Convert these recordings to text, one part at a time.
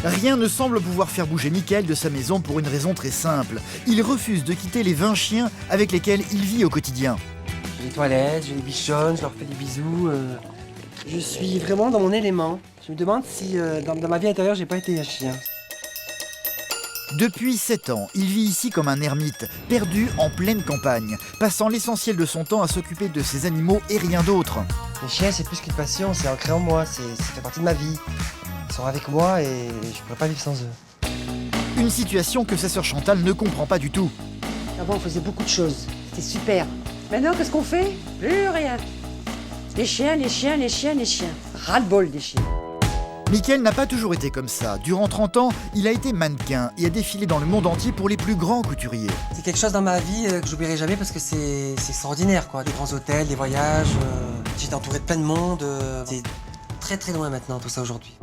Rien ne semble pouvoir faire bouger Mickaël de sa maison pour une raison très simple. Il refuse de quitter les 20 chiens avec lesquels il vit au quotidien. J'ai les toilettes, je les bichonne, je leur fais des bisous. Je suis vraiment dans mon élément. Je me demande si dans ma vie intérieure, j'ai pas été un chien. Depuis 7 ans, il vit ici comme un ermite, perdu en pleine campagne, passant l'essentiel de son temps à s'occuper de ses animaux et rien d'autre. Les chiens, c'est plus qu'une passion, c'est ancré en moi, ça fait partie de ma vie. Ils sont avec moi et je ne pourrais pas vivre sans eux. Une situation que sa sœur Chantal ne comprend pas du tout. Avant, on faisait beaucoup de choses. C'était super. Maintenant, qu'est-ce qu'on fait? Plus rien. Les chiens, les chiens, les chiens, les chiens. Ras-le-bol des chiens. Mickaël n'a pas toujours été comme ça. Durant 30 ans, il a été mannequin et a défilé dans le monde entier pour les plus grands couturiers. C'est quelque chose dans ma vie que j'oublierai jamais parce que c'est extraordinaire, quoi. Des grands hôtels, des voyages. J'étais entouré de plein de monde. C'est très très loin maintenant tout ça aujourd'hui.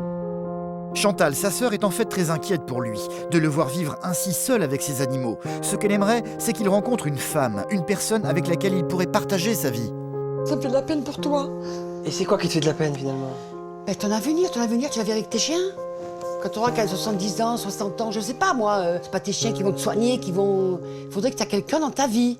Chantal, sa sœur, est en fait très inquiète pour lui, de le voir vivre ainsi seul avec ses animaux. Ce qu'elle aimerait, c'est qu'il rencontre une femme, une personne avec laquelle il pourrait partager sa vie. Ça me fait de la peine pour toi. Et c'est quoi qui te fait de la peine finalement? Ben, ton avenir, tu vas vivre avec tes chiens. Quand tu auras 70 ans, 60 ans, je sais pas moi, c'est pas tes chiens qui vont te soigner, qui vont... Il faudrait que tu aies quelqu'un dans ta vie.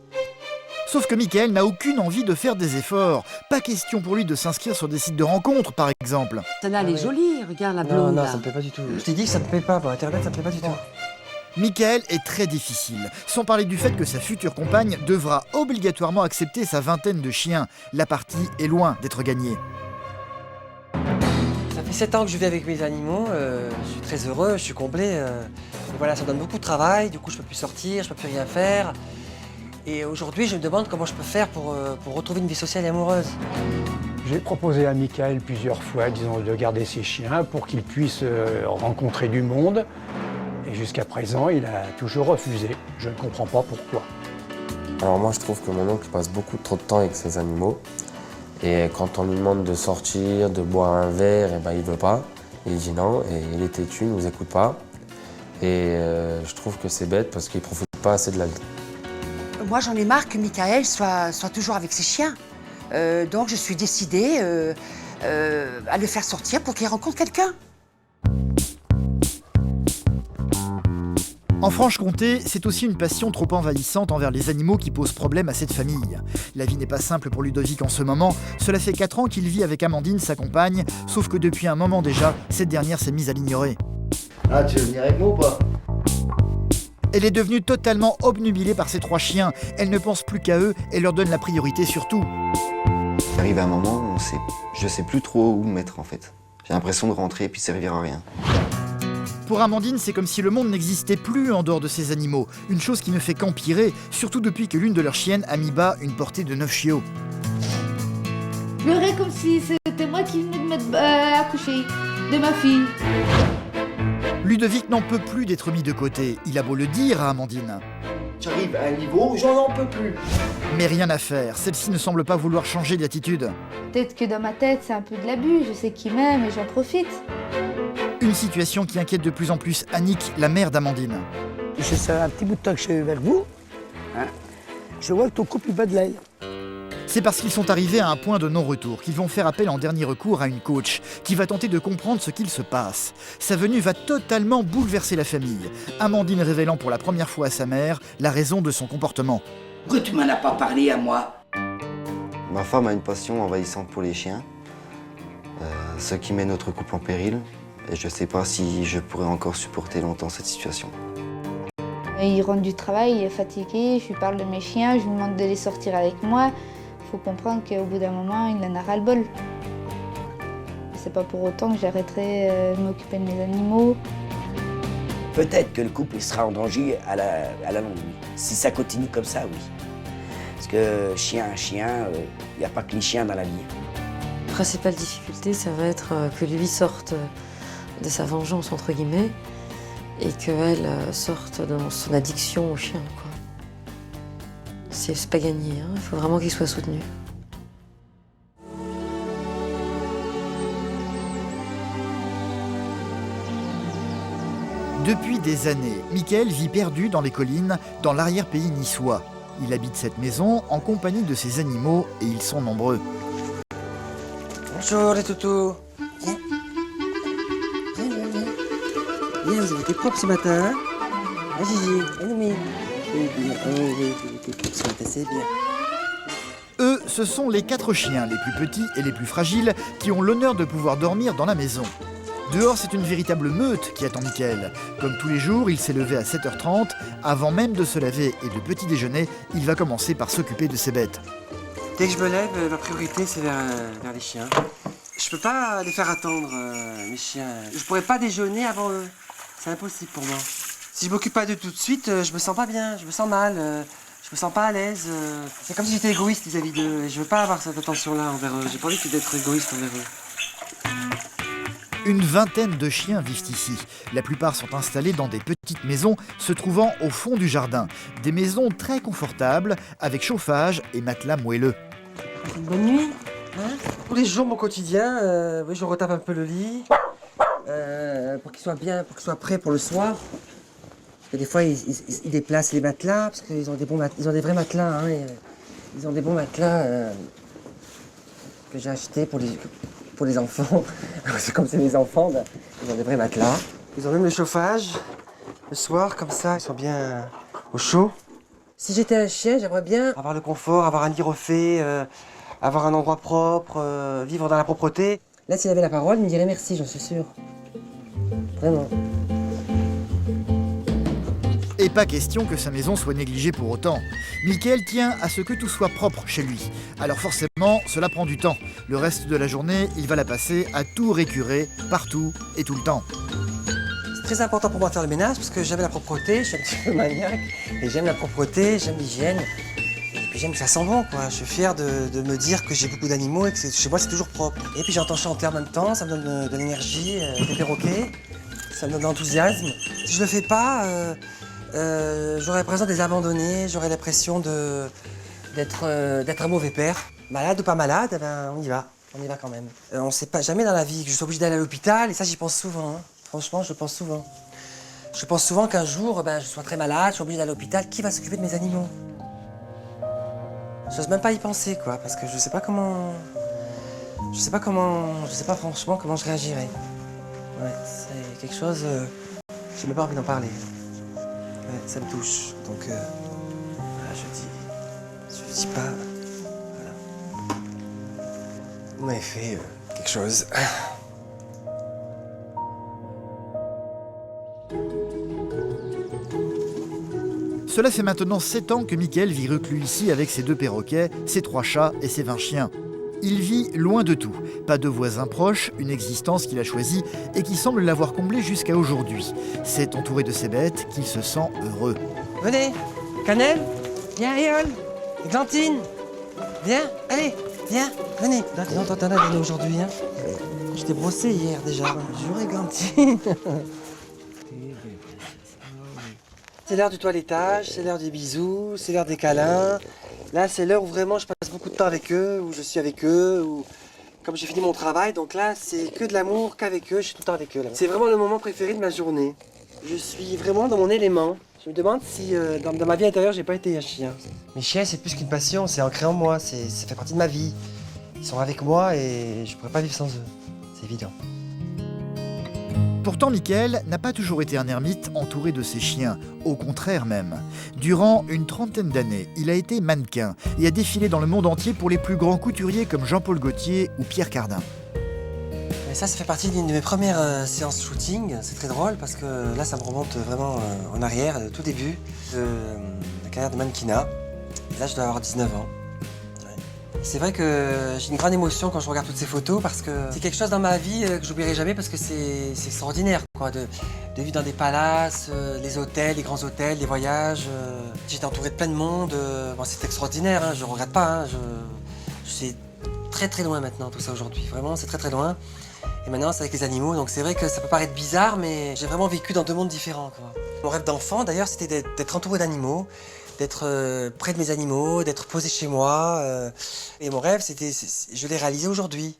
Sauf que Mickaël n'a aucune envie de faire des efforts. Pas question pour lui de s'inscrire sur des sites de rencontres, par exemple. Celle-là, elle est jolie, regarde la blonde. Non, là. ça me plaît pas du tout. Je t'ai dit que ça me plaît pas, Internet, ça me plaît pas du tout. Mickaël est très difficile, sans parler du fait que sa future compagne devra obligatoirement accepter sa vingtaine de chiens. La partie est loin d'être gagnée. Ça fait 7 ans que je vis avec mes animaux, je suis très heureux, je suis comblé. Et voilà, ça me donne beaucoup de travail, du coup je peux plus sortir, je peux plus rien faire. Et aujourd'hui, je me demande comment je peux faire pour retrouver une vie sociale et amoureuse. J'ai proposé à Mickaël plusieurs fois, disons, de garder ses chiens pour qu'il puisse rencontrer du monde. Et jusqu'à présent, il a toujours refusé. Je ne comprends pas pourquoi. Alors moi, je trouve que mon oncle passe beaucoup trop de temps avec ses animaux. Et quand on lui demande de sortir, de boire un verre, il ne veut pas. Il dit non, et il est têtu, il ne nous écoute pas. Et je trouve que c'est bête parce qu'il ne profite pas assez de la vie. Moi, j'en ai marre que Mickaël soit toujours avec ses chiens. Donc, je suis décidée à le faire sortir pour qu'il rencontre quelqu'un. En Franche-Comté, c'est aussi une passion trop envahissante envers les animaux qui pose problème à cette famille. La vie n'est pas simple pour Ludovic en ce moment. Cela fait 4 ans qu'il vit avec Amandine, sa compagne, sauf que depuis un moment déjà, cette dernière s'est mise à l'ignorer. Ah, tu veux venir avec moi ou pas? Elle est devenue totalement obnubilée par ses 3 chiens. Elle ne pense plus qu'à eux et leur donne la priorité sur tout. Il arrive un moment où je sais plus trop où me mettre en fait. J'ai l'impression de rentrer et puis servir à rien. Pour Amandine, c'est comme si le monde n'existait plus en dehors de ses animaux. Une chose qui ne fait qu'empirer, surtout depuis que l'une de leurs chiennes a mis bas une portée de 9 chiots. Je pleurais comme si c'était moi qui venais de mettre accoucher de ma fille. Ludovic n'en peut plus d'être mis de côté. Il a beau le dire à Amandine. J'arrive à un niveau où j'en peux plus. Mais rien à faire, celle-ci ne semble pas vouloir changer d'attitude. Peut-être que dans ma tête, c'est un peu de l'abus. Je sais qu'il m'aime et j'en profite. Une situation qui inquiète de plus en plus Annick, la mère d'Amandine. C'est un petit bout de temps que je suis avec vous. Hein. Je vois que ton couple bat de l'aile. C'est parce qu'ils sont arrivés à un point de non-retour qu'ils vont faire appel en dernier recours à une coach qui va tenter de comprendre ce qu'il se passe. Sa venue va totalement bouleverser la famille, Amandine révélant pour la première fois à sa mère la raison de son comportement. Pourquoi tu m'en as pas parlé à moi? Ma femme a une passion envahissante pour les chiens, ce qui met notre couple en péril. Et je sais pas si je pourrais encore supporter longtemps cette situation. Il rentre du travail, il est fatigué, je lui parle de mes chiens, je lui demande de les sortir avec moi. Il faut comprendre qu'au bout d'un moment, il en a ras-le-bol. C'est pas pour autant que j'arrêterai de m'occuper de mes animaux. Peut-être que le couple sera en danger à la longue. Si ça continue comme ça, oui. Parce que chien, il n'y a pas que les chiens dans la vie. La principale difficulté, ça va être que lui sorte de sa vengeance, entre guillemets, et qu'elle sorte de son addiction au chien, quoi. C'est pas gagné, hein. Il faut vraiment qu'il soit soutenu. Depuis des années, Mickaël vit perdu dans les collines, dans l'arrière-pays niçois. Il habite cette maison en compagnie de ses animaux et ils sont nombreux. Bonjour les toutous. Hier, vous avez été propre ce matin, hein? Ah, Gigi, ah, Noémie. Oui, bien. Oh, oui, vous avez été propre ce matin, c'est bien. Eux, ce sont les 4 chiens, les plus petits et les plus fragiles, qui ont l'honneur de pouvoir dormir dans la maison. Dehors, c'est une véritable meute qui attend Mickaël. Comme tous les jours, il s'est levé à 7h30. Avant même de se laver et de petit déjeuner, il va commencer par s'occuper de ses bêtes. Dès que je me lève, ma priorité, c'est vers les chiens. Je peux pas les faire attendre, mes chiens. Je pourrais pas déjeuner avant eux. C'est impossible pour moi. Si je m'occupe pas d'eux tout de suite, je me sens pas bien, je me sens mal, je me sens pas à l'aise. C'est comme si j'étais égoïste vis-à-vis d'eux. Je veux pas avoir cette attention-là envers eux. J'ai pas envie d'être égoïste envers eux. Une vingtaine de chiens vivent ici. La plupart sont installés dans des petites maisons se trouvant au fond du jardin. Des maisons très confortables, avec chauffage et matelas moelleux. Une bonne nuit, hein? Tous les jours, mon quotidien, je retape un peu le lit pour qu'il soit bien, pour qu'il soit prêt pour le soir. Parce que des fois, ils déplacent les matelas, parce qu'ils ont ils ont des vrais matelas. Hein, ils ont des bons matelas que j'ai achetés pour les enfants. C'est comme c'est mes enfants, ben, ils ont des vrais matelas. Ils ont même le chauffage. Le soir, comme ça, ils sont bien au chaud. Si j'étais un chien, j'aimerais bien avoir le confort, avoir un lit refait, avoir un endroit propre, vivre dans la propreté. Là, s'il avait la parole, il me dirait merci, j'en suis sûr. Vraiment. Et pas question que sa maison soit négligée pour autant. Mickaël tient à ce que tout soit propre chez lui. Alors forcément, cela prend du temps. Le reste de la journée, il va la passer à tout récurer, partout et tout le temps. C'est très important pour moi de faire le ménage parce que j'aime la propreté, je suis un petit peu maniaque. Et j'aime la propreté, j'aime l'hygiène. Et puis j'aime que ça sent bon, quoi. Je suis fier de me dire que j'ai beaucoup d'animaux et que chez moi c'est toujours propre. Et puis j'entends chanter en même temps, ça me donne de l'énergie, des perroquets. Ça me donne de l'enthousiasme. Si je le fais pas, j'aurais l'impression de les abandonner, j'aurais l'impression d'être un mauvais père. Malade ou pas malade, ben, on y va quand même. On ne sait pas jamais dans la vie que je suis obligé d'aller à l'hôpital et ça j'y pense souvent. Hein. Franchement, je pense souvent. Je pense souvent qu'un jour, ben, je sois très malade, je suis obligé d'aller à l'hôpital, qui va s'occuper de mes animaux? J'ose même pas y penser, quoi, parce que je sais pas franchement comment je réagirais. Ouais, c'est quelque chose, j'ai même pas envie d'en parler. Ouais, ça me touche, donc voilà, je dis pas, voilà. Vous m'avez fait quelque chose. Cela fait maintenant 7 ans que Mickaël vit reclus ici avec ses 2 perroquets, ses 3 chats et ses 20 chiens. Il vit loin de tout, pas de voisins proches, une existence qu'il a choisie et qui semble l'avoir comblée jusqu'à aujourd'hui. C'est entouré de ses bêtes qu'il se sent heureux. Venez, Cannelle, viens Riol, Églantine, viens, allez, viens, venez. Non, toi t'en as donné aujourd'hui, hein. Je t'ai brossé hier déjà, jure Églantine. C'est l'heure du toilettage, c'est l'heure des bisous, c'est l'heure des câlins. Là, c'est l'heure où vraiment je passe beaucoup de temps avec eux, où je suis avec eux, où comme j'ai fini mon travail, donc là, c'est que de l'amour qu'avec eux, je suis tout le temps avec eux. Là. C'est vraiment le moment préféré de ma journée. Je suis vraiment dans mon élément. Je me demande si dans ma vie intérieure, j'ai pas été un chien. Mes chiens, c'est plus qu'une passion, c'est ancré en moi, ça fait partie de ma vie. Ils sont avec moi et je pourrais pas vivre sans eux, c'est évident. Pourtant, Mickaël n'a pas toujours été un ermite entouré de ses chiens, au contraire même. Durant une 30aine d'années, il a été mannequin et a défilé dans le monde entier pour les plus grands couturiers comme Jean-Paul Gaultier ou Pierre Cardin. Et ça fait partie d'une de mes premières séances shooting. C'est très drôle parce que là, ça me remonte vraiment en arrière, au tout début de la carrière de mannequinat. Là, je dois avoir 19 ans. C'est vrai que j'ai une grande émotion quand je regarde toutes ces photos parce que c'est quelque chose dans ma vie que j'oublierai jamais parce que c'est extraordinaire quoi, de vivre dans des palaces, les hôtels, les grands hôtels, les voyages. J'étais entouré de plein de monde, bon, c'est extraordinaire, hein, je ne regrette pas. Hein, je suis très très loin maintenant tout ça aujourd'hui, vraiment c'est très très loin. Et maintenant c'est avec les animaux, donc c'est vrai que ça peut paraître bizarre mais j'ai vraiment vécu dans 2 mondes différents. Quoi. Mon rêve d'enfant d'ailleurs c'était d'être entouré d'animaux. D'être près de mes animaux, d'être posé chez moi. Et mon rêve, je l'ai réalisé aujourd'hui.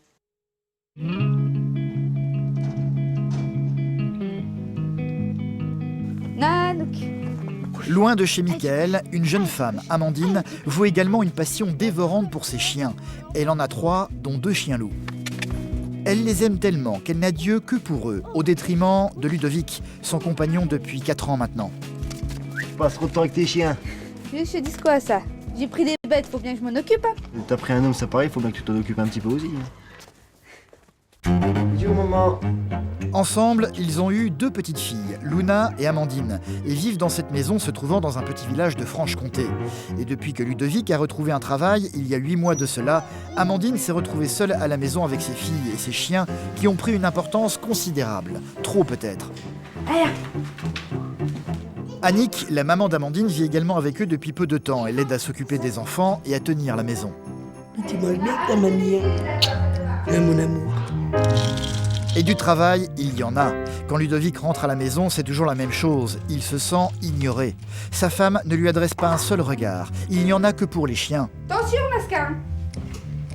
Nanook. Loin de chez Mickaël, une jeune femme, Amandine, voue également une passion dévorante pour ses chiens. Elle en a 3, dont 2 chiens loups. Elle les aime tellement qu'elle n'a Dieu que pour eux, au détriment de Ludovic, son compagnon depuis 4 ans maintenant. Tu passes trop de temps avec tes chiens. Je te dis quoi ça? J'ai pris des bêtes, faut bien que je m'en occupe. Hein. T'as pris un homme, c'est pareil, faut bien que tu t'en occupes un petit peu aussi. Bonjour maman. Ensemble, ils ont eu 2 petites filles, Luna et Amandine, et vivent dans cette maison se trouvant dans un petit village de Franche-Comté. Et depuis que Ludovic a retrouvé un travail, il y a 8 mois de cela, Amandine s'est retrouvée seule à la maison avec ses filles et ses chiens qui ont pris une importance considérable. Trop peut-être. Annick, la maman d'Amandine, vit également avec eux depuis peu de temps. Elle aide à s'occuper des enfants et à tenir la maison. Tu m'as bien ta mamie, mon amour. Et du travail, il y en a. Quand Ludovic rentre à la maison, c'est toujours la même chose. Il se sent ignoré. Sa femme ne lui adresse pas un seul regard. Il n'y en a que pour les chiens. Attention, Masca.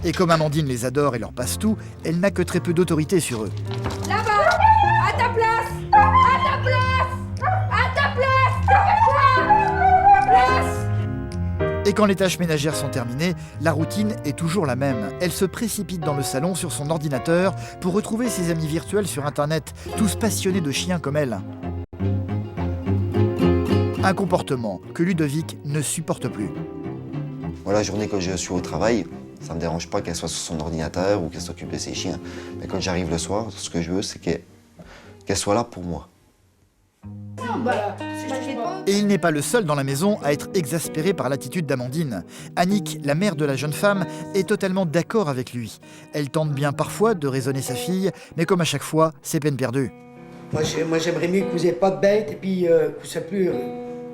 Et comme Amandine les adore et leur passe tout, elle n'a que très peu d'autorité sur eux. Là-bas, à ta place, à ta place, à ta place. Et quand les tâches ménagères sont terminées, la routine est toujours la même. Elle se précipite dans le salon sur son ordinateur pour retrouver ses amis virtuels sur Internet, tous passionnés de chiens comme elle. Un comportement que Ludovic ne supporte plus. Voilà, la journée quand je suis au travail, ça me dérange pas qu'elle soit sur son ordinateur ou qu'elle s'occupe de ses chiens. Mais quand j'arrive le soir, ce que je veux, c'est qu'elle soit là pour moi. Et il n'est pas le seul dans la maison à être exaspéré par l'attitude d'Amandine. Annick, la mère de la jeune femme, est totalement d'accord avec lui. Elle tente bien parfois de raisonner sa fille, mais comme à chaque fois, c'est peine perdue. Moi j'aimerais mieux que vous n'ayez pas de bête et puis que vous soyez plus...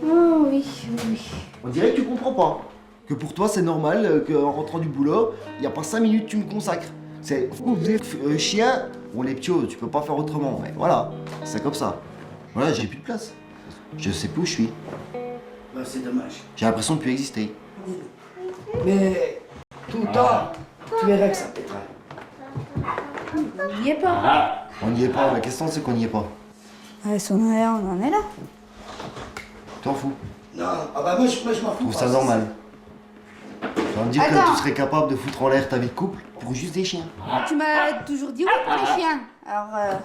Oh oui, oui. On dirait que tu comprends pas. Que pour toi c'est normal qu'en rentrant du boulot, il n'y a pas 5 minutes tu me consacres. C'est vous êtes chien, bon les ptios, tu peux pas faire autrement, mais voilà, c'est comme ça. Voilà, j'ai plus de place. Je sais plus où je suis. Bah, c'est dommage. J'ai l'impression de plus exister. Mais tout le temps, tu verras que ça pètera. On n'y est pas. On n'y est pas, la question c'est qu'on n'y est pas. Si on en est là, on en est là. T'en fous. Non, ah bah moi je m'en Je fous. trouve ça normal. Tu vas me dire Attends. que tu serais capable de foutre en l'air ta vie de couple pour juste des chiens. Tu m'as toujours dit oui pour les chiens. Alors,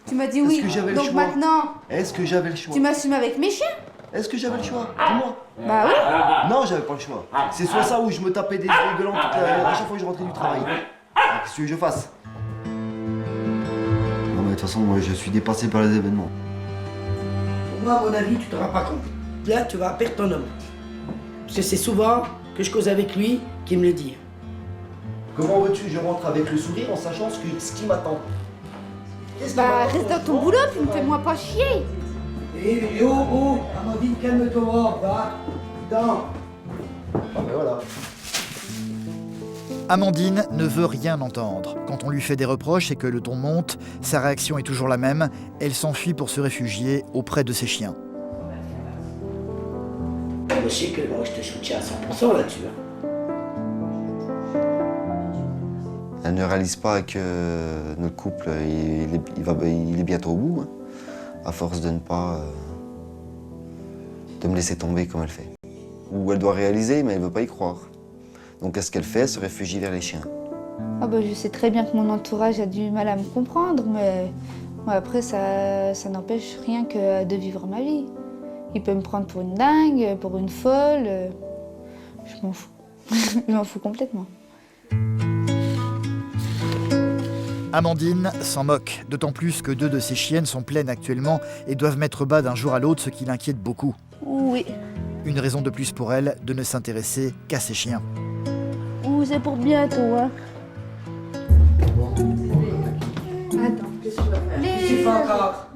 tu m'as dit Est-ce oui. que j'avais le Donc choix maintenant, Est-ce que j'avais le choix tu m'assumes avec mes chiens. Est-ce que j'avais le choix Dis-moi. Bah oui. Non, j'avais pas le choix. C'est soit ça ou je me tapais des gueulantes à chaque fois que je rentrais du travail. Alors, qu'est-ce que tu veux que je fasse? Non mais de toute façon, moi je suis dépassé par les événements. Pour moi, à mon avis, tu t'auras pas compte. Là, tu vas perdre ton homme. Parce que c'est souvent que je cause avec lui qu'il me le dit. Comment veux-tu que je rentre avec le sourire en sachant ce qui m'attend? Bah reste dans ton boulot, puis ne fais-moi pas chier. Et oh, Amandine, calme-toi, va. Putain. Ah ben voilà. Amandine ne veut rien entendre. Quand on lui fait des reproches et que le ton monte, sa réaction est toujours la même. Elle s'enfuit pour se réfugier auprès de ses chiens. Je sais que moi, je te soutiens à 100% là-dessus. Elle ne réalise pas que notre couple, il est bientôt au bout, hein, à force de ne pas de me laisser tomber comme elle fait. Ou elle doit réaliser, mais elle ne veut pas y croire. Donc qu'est-ce qu'elle fait? Elle se réfugie vers les chiens. Ah bah, je sais très bien que mon entourage a du mal à me comprendre, mais après ça n'empêche rien que de vivre ma vie. Il peut me prendre pour une dingue, pour une folle. Je m'en fous. Je m'en fous complètement. Amandine s'en moque, d'autant plus que 2 de ses chiennes sont pleines actuellement et doivent mettre bas d'un jour à l'autre, ce qui l'inquiète beaucoup. Oui. Une raison de plus pour elle de ne s'intéresser qu'à ses chiens. C'est pour bientôt, hein. Attends. Qu'est-ce que tu fais encore?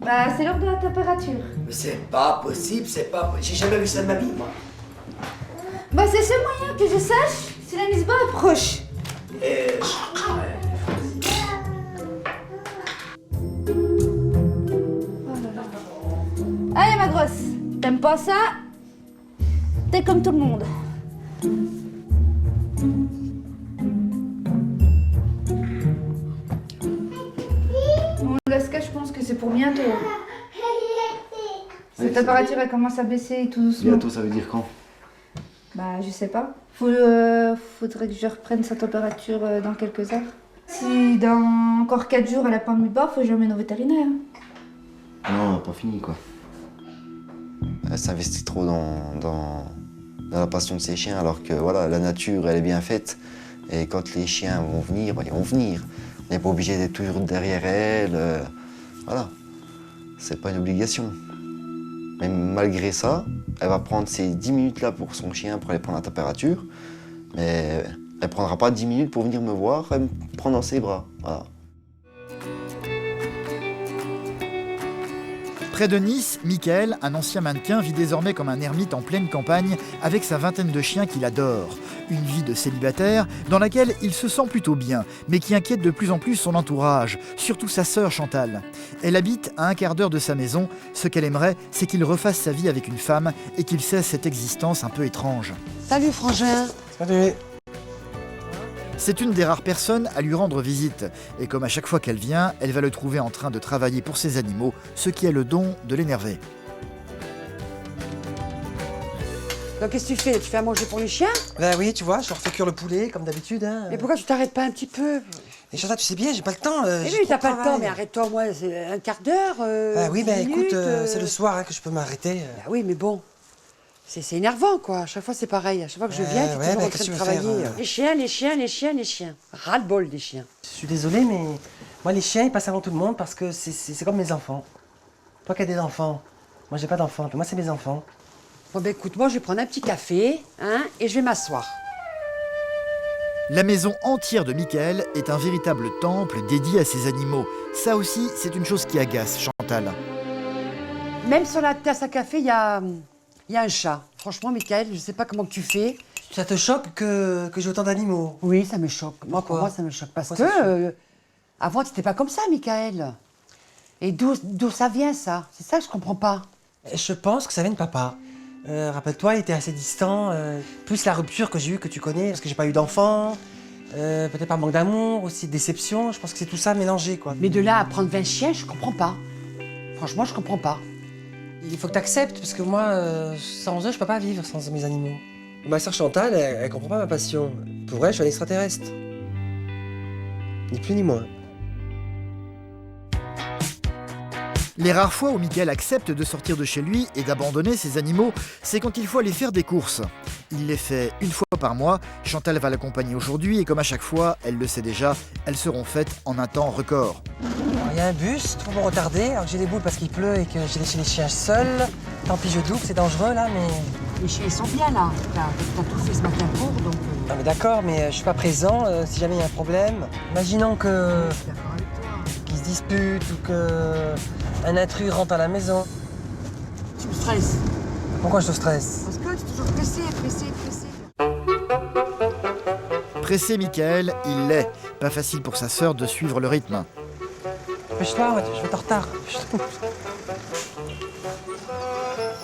Bah, c'est l'heure de la température. Mais c'est pas possible, c'est pas... J'ai jamais vu ça de ma vie, moi. Bah, c'est ce moyen que je sache si la mise bas est proche. Allez, ma grosse, t'aimes pas ça? T'es comme tout le monde. Bon, Alaska, je pense que c'est pour bientôt. Cette température, elle commence à baisser tout doucement. Bientôt, ça veut dire quand? Bah, je sais pas. Faudrait que je reprenne sa température dans quelques heures. Si dans encore 4 jours elle a pas mis bas, faut que j'emmène au vétérinaire. Non, on n'a pas fini, quoi. Elle s'investit trop dans la passion de ses chiens, alors que voilà, la nature, elle est bien faite. Et quand les chiens vont venir, ils vont venir. On n'est pas obligé d'être toujours derrière elle. Voilà, c'est pas une obligation. Mais malgré ça, elle va prendre ces 10 minutes là pour son chien, pour aller prendre la température. Mais elle prendra pas 10 minutes pour venir me voir et me prendre dans ses bras. Voilà. Près de Nice, Michael, un ancien mannequin, vit désormais comme un ermite en pleine campagne avec sa vingtaine de chiens qu'il adore. Une vie de célibataire dans laquelle il se sent plutôt bien, mais qui inquiète de plus en plus son entourage, surtout sa sœur Chantal. Elle habite à un quart d'heure de sa maison. Ce qu'elle aimerait, c'est qu'il refasse sa vie avec une femme et qu'il cesse cette existence un peu étrange. Salut frangin. Salut. C'est une des rares personnes à lui rendre visite. Et comme à chaque fois qu'elle vient, elle va le trouver en train de travailler pour ses animaux, ce qui a le don de l'énerver. Donc qu'est-ce que tu fais? Tu fais à manger pour les chiens? Ben oui, tu vois, je leur fais cuire le poulet comme d'habitude. Hein. Mais pourquoi tu t'arrêtes pas un petit peu? Et Chantal, tu sais bien, j'ai pas le temps. Mais oui, t'as pas le temps, mais arrête-toi au moins un quart d'heure. Ah oui, ben 10 écoute, minutes, c'est le soir hein, que je peux m'arrêter. Bah oui, mais bon. C'est énervant, quoi. À chaque fois, c'est pareil. À chaque fois que je viens, t'es toujours en train de travailler. Les chiens, les chiens, les chiens, les chiens. Ras-le-bol des chiens. Je suis désolé, mais moi, les chiens, ils passent avant tout le monde parce que c'est comme mes enfants. Toi qui as des enfants, moi, j'ai pas d'enfants. Moi, c'est mes enfants. Bon, ben écoute, moi, je vais prendre un petit café, hein, et je vais m'asseoir. La maison entière de Michael est un véritable temple dédié à ses animaux. Ça aussi, c'est une chose qui agace Chantal. Même sur la tasse à café, il y a un chat. Franchement, Michael, je sais pas comment tu fais. Ça te choque que j'ai autant d'animaux? Oui, ça me choque. Moi, pour moi, ça me choque. Parce que avant, tu n'étais pas comme ça, Michael. Et d'où ça vient, ça? C'est ça que je comprends pas. Je pense que ça vient de papa. Rappelle-toi, il était assez distant. Plus la rupture que j'ai eue, que tu connais, parce que j'ai pas eu d'enfant. Peut-être par manque d'amour, aussi de déception. Je pense que c'est tout ça mélangé, quoi. Mais de là à prendre 20 chiens, je comprends pas. Franchement, je comprends pas. Il faut que tu acceptes, parce que moi, sans eux, je peux pas vivre sans mes animaux. Ma sœur Chantal, elle comprend pas ma passion. Pour elle, je suis un extraterrestre. Ni plus ni moins. Les rares fois où Michael accepte de sortir de chez lui et d'abandonner ses animaux, c'est quand il faut aller faire des courses. Il les fait une fois par mois, Chantal va l'accompagner aujourd'hui et comme à chaque fois, elle le sait déjà, elles seront faites en un temps record. Il y a un bus, trop me retarder, alors que j'ai des boules parce qu'il pleut et que j'ai laissé les chiens seuls. Tant pis, je double, c'est dangereux là, mais... Les chiens, ils sont bien là. T'as tout fait ce matin pour, donc... Non mais d'accord, mais je suis pas présent si jamais il y a un problème. Imaginons que... qu'ils se disputent ou que... un intrus rentre à la maison. Tu me stresses. Pourquoi je te stresse? Parce que tu es toujours pressé. Pressé Michael, il l'est. Pas facile pour sa sœur de suivre le rythme. Dépêche-toi, je vais être en retard.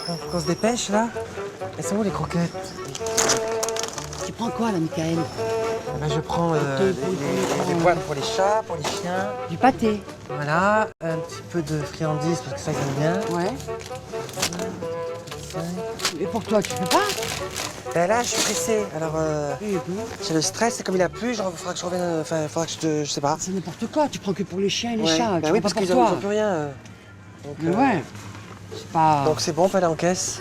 Faut qu'on se dépêche là. Elles sont où les croquettes? Tu prends quoi là, Michael? Ben, je prends des boîtes pour les chats, pour les chiens. Du pâté. Voilà, un petit peu de friandises parce que ça ils aiment bien. Ouais. Et pour toi, tu peux pas? Ben là, je suis pressé. Alors, Et bon. j'ai le stress, c'est comme il a plu, genre, faudra que je revienne, enfin, faudra que je sais pas. C'est n'importe quoi, tu prends que pour les chiens et les Ouais. chats. Ben tu oui, prends parce pas qu'ils pour n'ont toi. plus rien. Donc, Mais ouais. C'est pas... donc c'est bon, on peut aller en caisse.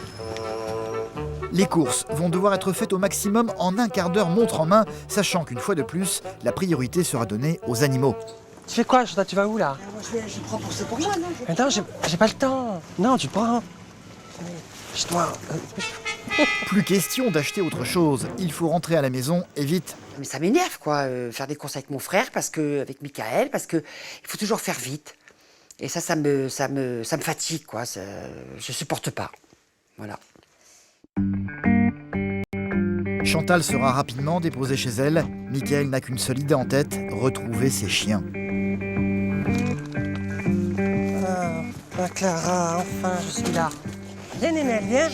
Les courses vont devoir être faites au maximum en un quart d'heure montre en main, sachant qu'une fois de plus, la priorité sera donnée aux animaux. Tu fais quoi, Chantal? Tu vas où là? Moi, je prends pour c'est pour moi, non? Attends, j'ai pas le temps. Non, tu le prends. Je dois. Plus question d'acheter autre chose, il faut rentrer à la maison et vite. Mais ça m'énerve, quoi, faire des courses avec mon frère, avec Michael, parce que il faut toujours faire vite. Et ça me fatigue, quoi. Je supporte pas. Voilà. Chantal sera rapidement déposée chez elle. Michael n'a qu'une seule idée en tête, retrouver ses chiens. Ah, Clara, enfin, je suis là. Viens, Nénel, viens.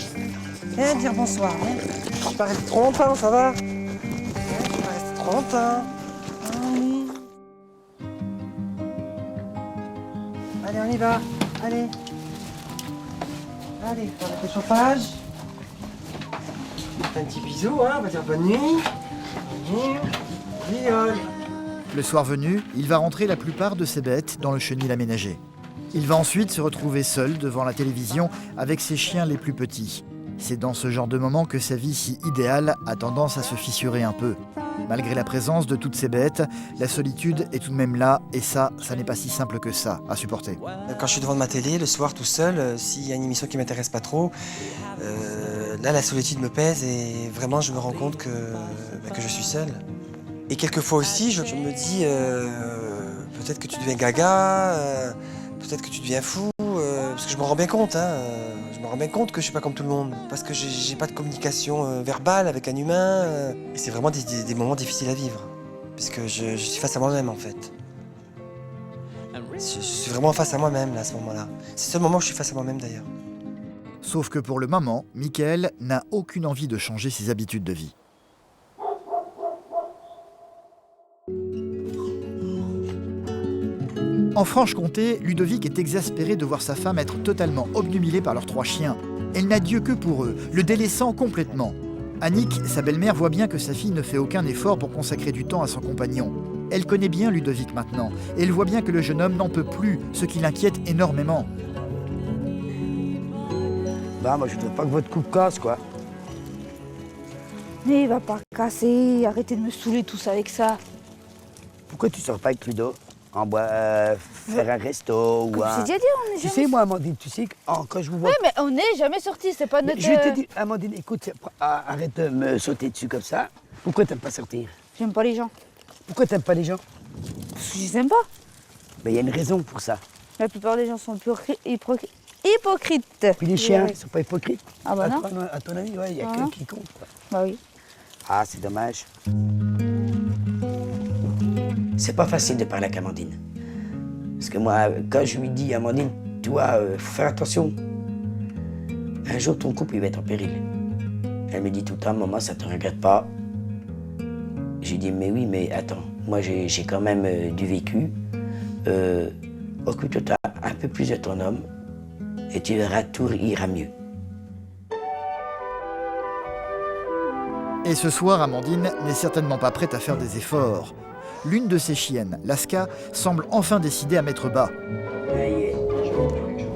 Viens dire bonsoir. Viens. Je suis pas resté trop longtemps, ça va? Je suis pas resté trop longtemps. Ah oui. Allez, on y va. Allez. Allez, on a fait le chauffage. Un petit bisou, hein, on va dire bonne nuit. Bonne nuit. Viol. Le soir venu, il va rentrer la plupart de ses bêtes dans le chenil aménagé. Il va ensuite se retrouver seul devant la télévision avec ses chiens les plus petits. C'est dans ce genre de moment que sa vie si idéale a tendance à se fissurer un peu. Malgré la présence de toutes ces bêtes, la solitude est tout de même là, et ça n'est pas si simple que ça à supporter. Quand je suis devant ma télé, le soir tout seul, s'il y a une émission qui ne m'intéresse pas trop, là la solitude me pèse et vraiment je me rends compte que je suis seul. Et quelquefois aussi, je me dis, peut-être que tu deviens gaga, peut-être que tu deviens fou, parce que je me rends bien compte, je me rends bien compte que je suis pas comme tout le monde, parce que j'ai pas de communication verbale avec un humain, et c'est vraiment des moments difficiles à vivre, puisque je suis face à moi-même en fait. Je suis vraiment face à moi-même là, à ce moment-là. C'est le seul moment où je suis face à moi-même d'ailleurs. Sauf que pour le moment, Michael n'a aucune envie de changer ses habitudes de vie. En Franche-Comté, Ludovic est exaspéré de voir sa femme être totalement obnubilée par leurs 3 chiens. Elle n'a Dieu que pour eux, le délaissant complètement. Annick, sa belle-mère, voit bien que sa fille ne fait aucun effort pour consacrer du temps à son compagnon. Elle connaît bien Ludovic maintenant, et elle voit bien que le jeune homme n'en peut plus, ce qui l'inquiète énormément. Bah, moi, je voudrais pas que votre couple casse, quoi. Mais il va pas casser, arrêtez de me saouler tous avec ça. Pourquoi tu sors pas avec Ludo en bois, faire un resto ou Comme un... j'ai déjà dit, on est Tu jamais... sais, moi, Amandine, tu sais, quand je vous vois... Oui, mais on n'est jamais sortis, c'est pas notre... Je te dis, Amandine, écoute, arrête de me sauter dessus comme ça. Pourquoi t'aimes pas sortir? J'aime pas les gens. Pourquoi t'aimes pas les gens? Parce que je les aime pas. Ben, il y a une raison pour ça. La plupart des gens sont hypocrites. Puis les chiens, ils sont pas hypocrites? Ah bah non. À ton avis, ouais, il y a Ah que non. qui compte, quoi. Bah oui. Ah, c'est dommage. C'est pas facile de parler avec Amandine. Parce que moi, quand je lui dis, Amandine, tu vois, faut faire attention. Un jour, ton couple, il va être en péril. Elle me dit tout le temps, maman, ça te regarde pas. J'ai dit, mais oui, mais attends, moi, j'ai quand même du vécu. Occupe-toi un peu plus de ton homme et tu verras, tout ira mieux. Et ce soir, Amandine n'est certainement pas prête à faire des efforts. L'une de ses chiennes, Laska, semble enfin décidée à mettre bas.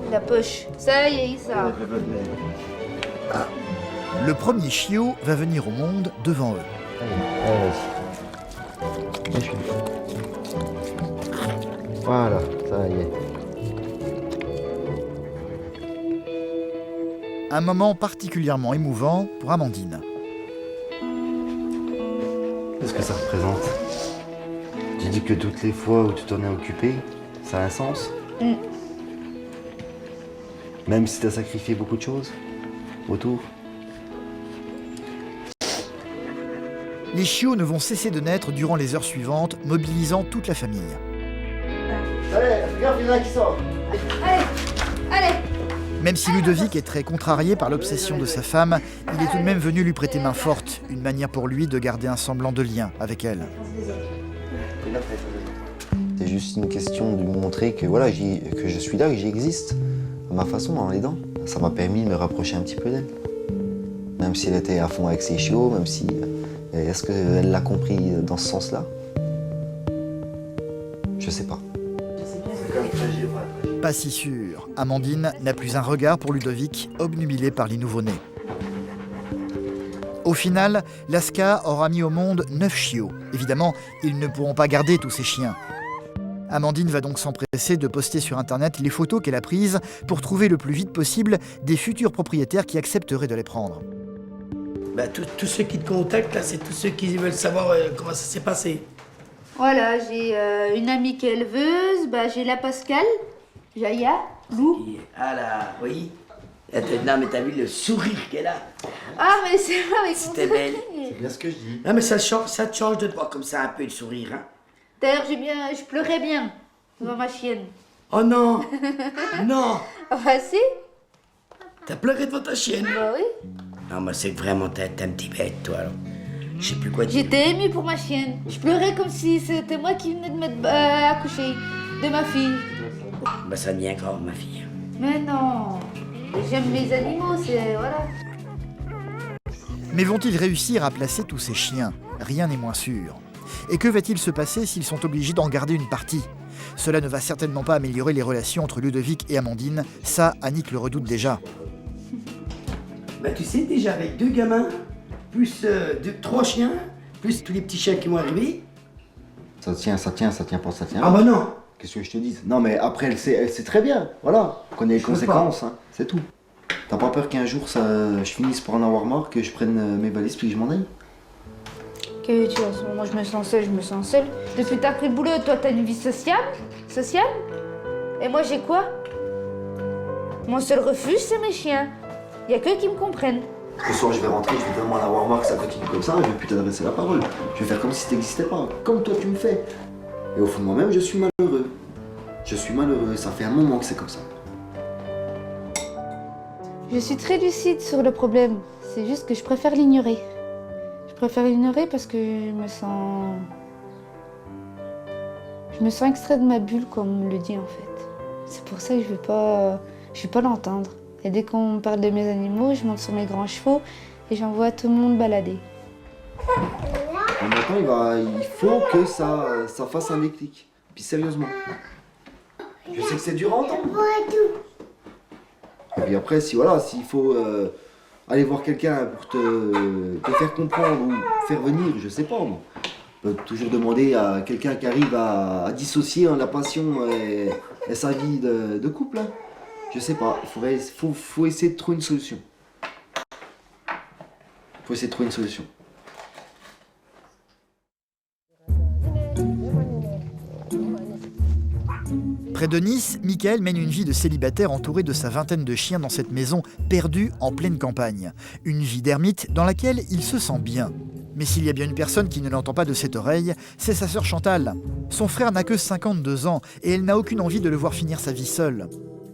La poche. Ça y est, ça. Le premier chiot va venir au monde devant eux. Allez, vas-y. Voilà, ça y est. Un moment particulièrement émouvant pour Amandine. Qu'est-ce que ça représente? Tu dis que toutes les fois où tu t'en es occupé, ça a un sens? Même si tu as sacrifié beaucoup de choses autour? Les chiots ne vont cesser de naître durant les heures suivantes, mobilisant toute la famille. Allez, regarde, il y en a qui sort. Allez. Même si Ludovic est très contrarié par l'obsession de sa femme, il est tout de même venu lui prêter main forte, une manière pour lui de garder un semblant de lien avec elle. C'est juste une question de lui montrer que, voilà, que je suis là, que j'existe, à ma façon, en l'aidant. Ça m'a permis de me rapprocher un petit peu d'elle. Même si elle était à fond avec ses chiots, même si... Est-ce qu'elle l'a compris dans ce sens-là? Je sais pas. Pas si sûr. Amandine n'a plus un regard pour Ludovic, obnubilé par les nouveau-nés. Au final, Laska aura mis au monde 9 chiots. Évidemment, ils ne pourront pas garder tous ces chiens. Amandine va donc s'empresser de poster sur Internet les photos qu'elle a prises pour trouver le plus vite possible des futurs propriétaires qui accepteraient de les prendre. Bah, tous ceux qui te contactent, là, c'est tous ceux qui veulent savoir comment ça s'est passé. Voilà, j'ai une amie qui est éleveuse, j'ai la Pascal, Jaya, Lou. Ah là, oui. Non, mais t'as vu le sourire qu'elle a? Ah, mais c'est vrai, avec mon C'était belle. C'est bien ce que je dis. Non, mais ça te change de... Pas comme ça, un peu le sourire, hein. D'ailleurs, je pleurais bien devant ma chienne. Oh non. Non. Ah bah si. T'as pleuré devant ta chienne? Bah oui. Non, mais c'est que vraiment, t'es un petit bête, toi, alors. Je sais plus quoi dire. J'étais émue pour ma chienne. Je pleurais comme si c'était moi qui venais de mettre accoucher de ma fille. Bah, ça devient grave, ma fille. Mais non. J'aime mes animaux, c'est... voilà. Mais vont-ils réussir à placer tous ces chiens? Rien n'est moins sûr. Et que va-t-il se passer s'ils sont obligés d'en garder une partie? Cela ne va certainement pas améliorer les relations entre Ludovic et Amandine. Ça, Annick le redoute déjà. Bah tu sais, déjà avec 2 gamins, plus 3 chiens, plus tous les petits chiens qui vont arriver. Ça tient pas, ça tient. Ah bah non. Qu'est-ce que je te dis? Non mais après elle sait très bien, voilà. On connaît les conséquences, hein, c'est tout. T'as pas peur qu'un jour je finisse par en avoir marre, que je prenne mes valises puis que je m'en aille? Que tu vois, en ce moment, je me sens seule. Depuis que t'as pris le boulot, toi, t'as une vie sociale. Et moi, j'ai quoi? Mon seul refuge, c'est mes chiens. Y a qu'eux qui me comprennent. Ce soir, je vais rentrer, je vais tellement en avoir marre que ça continue comme ça, je vais plus t'adresser la parole. Je vais faire comme si t'existais pas, comme toi tu me fais. Et au fond de moi-même, je suis malheureux. Ça fait un moment que c'est comme ça. Je suis très lucide sur le problème. C'est juste que je préfère l'ignorer. Je préfère l'ignorer parce que je me sens extrait de ma bulle, comme on me le dit en fait. C'est pour ça que je veux pas l'entendre. Et dès qu'on me parle de mes animaux, je monte sur mes grands chevaux et j'envoie tout le monde balader. Maintenant, il faut que ça fasse un déclic. Puis sérieusement. Je sais que c'est dur à entendre. Et puis après, s'il faut aller voir quelqu'un pour te faire comprendre ou faire venir, je sais pas moi. On peut toujours demander à quelqu'un qui arrive à dissocier la passion et sa vie de couple. Hein. Je sais pas, faut essayer de trouver une solution. Près de Nice, Michael mène une vie de célibataire entouré de sa vingtaine de chiens dans cette maison perdue en pleine campagne. Une vie d'ermite dans laquelle il se sent bien. Mais s'il y a bien une personne qui ne l'entend pas de cette oreille, c'est sa sœur Chantal. Son frère n'a que 52 ans et elle n'a aucune envie de le voir finir sa vie seule.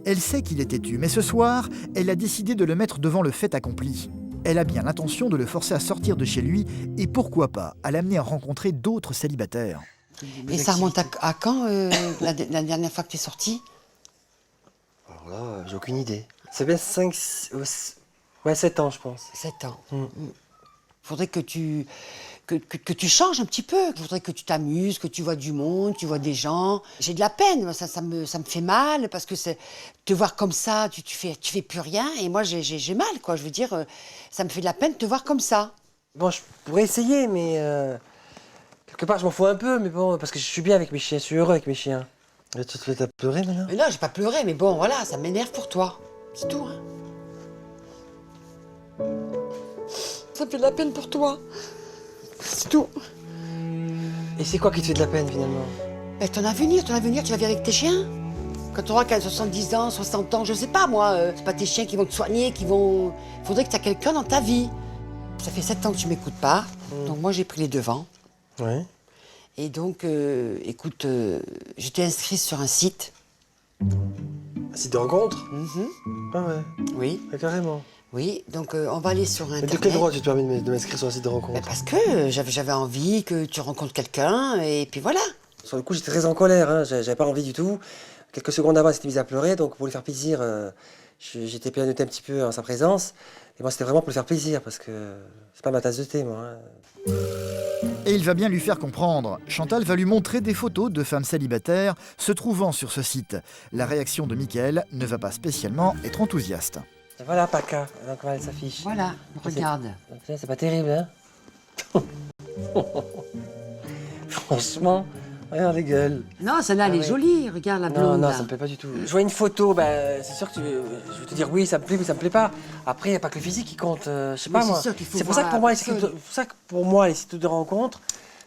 Elle sait qu'il est têtu, mais ce soir, elle a décidé de le mettre devant le fait accompli. Elle a bien l'intention de le forcer à sortir de chez lui et pourquoi pas à l'amener à rencontrer d'autres célibataires. Et ça remonte à quand, la dernière fois que tu es sorti? Alors là, j'ai aucune idée. C'est bien 7 ans, je pense. 7 ans. Faudrait que tu changes un petit peu. Faudrait que tu t'amuses, que tu vois du monde, tu vois des gens. J'ai de la peine, ça me fait mal, parce que te voir comme ça, tu fais plus rien, et moi j'ai mal, quoi. Je veux dire, ça me fait de la peine de te voir comme ça. Bon, je pourrais essayer, mais quelque part je m'en fous un peu, mais bon, parce que je suis bien avec mes chiens, je suis heureux avec mes chiens. Tu te mets à pleurer maintenant? Mais non, j'ai pas pleuré, mais bon, voilà, ça m'énerve pour toi. C'est tout, hein. Ça me fait de la peine pour toi. C'est tout. Et c'est quoi qui te fait de la peine, finalement? Ben, ton avenir, tu vas vivre avec tes chiens. Quand tu auras 70 ans, 60 ans, je sais pas, moi, c'est pas tes chiens qui vont te soigner, Faudrait que tu aies quelqu'un dans ta vie. Ça fait 7 ans que tu m'écoutes pas, donc moi j'ai pris les devants. Ouais. Et donc, écoute, je t'ai inscrit sur un site. Un site de rencontre? Ah ouais. Oui. Ah, carrément. Oui, donc on va aller sur Internet. Mais de quel droit tu te permets de m'inscrire sur un site de rencontre? Ben parce que j'avais envie que tu rencontres quelqu'un, et puis voilà. Sur le coup, j'étais très en colère, hein. J'avais pas envie du tout. Quelques secondes avant, elle s'était mise à pleurer, donc pour lui faire plaisir, j'étais pianoté un petit peu en sa présence. Et moi, c'était vraiment pour lui faire plaisir, parce que c'est pas ma tasse de thé, moi. Hein. Et il va bien lui faire comprendre. Chantal va lui montrer des photos de femmes célibataires se trouvant sur ce site. La réaction de Michael ne va pas spécialement être enthousiaste. Et voilà, Paca, donc voilà, elle s'affiche. Voilà, regarde. C'est pas terrible, hein? Franchement, regarde les gueules. Non, celle-là, elle est jolie. Regarde la blonde. Non, là. ça me plaît pas du tout. Je vois une photo, c'est sûr que je vais te dire oui, ça me plaît, mais ça me plaît pas. Après, il n'y a pas que le physique qui compte. Je sais pas, moi. C'est pour ça que pour moi, les sites de rencontre,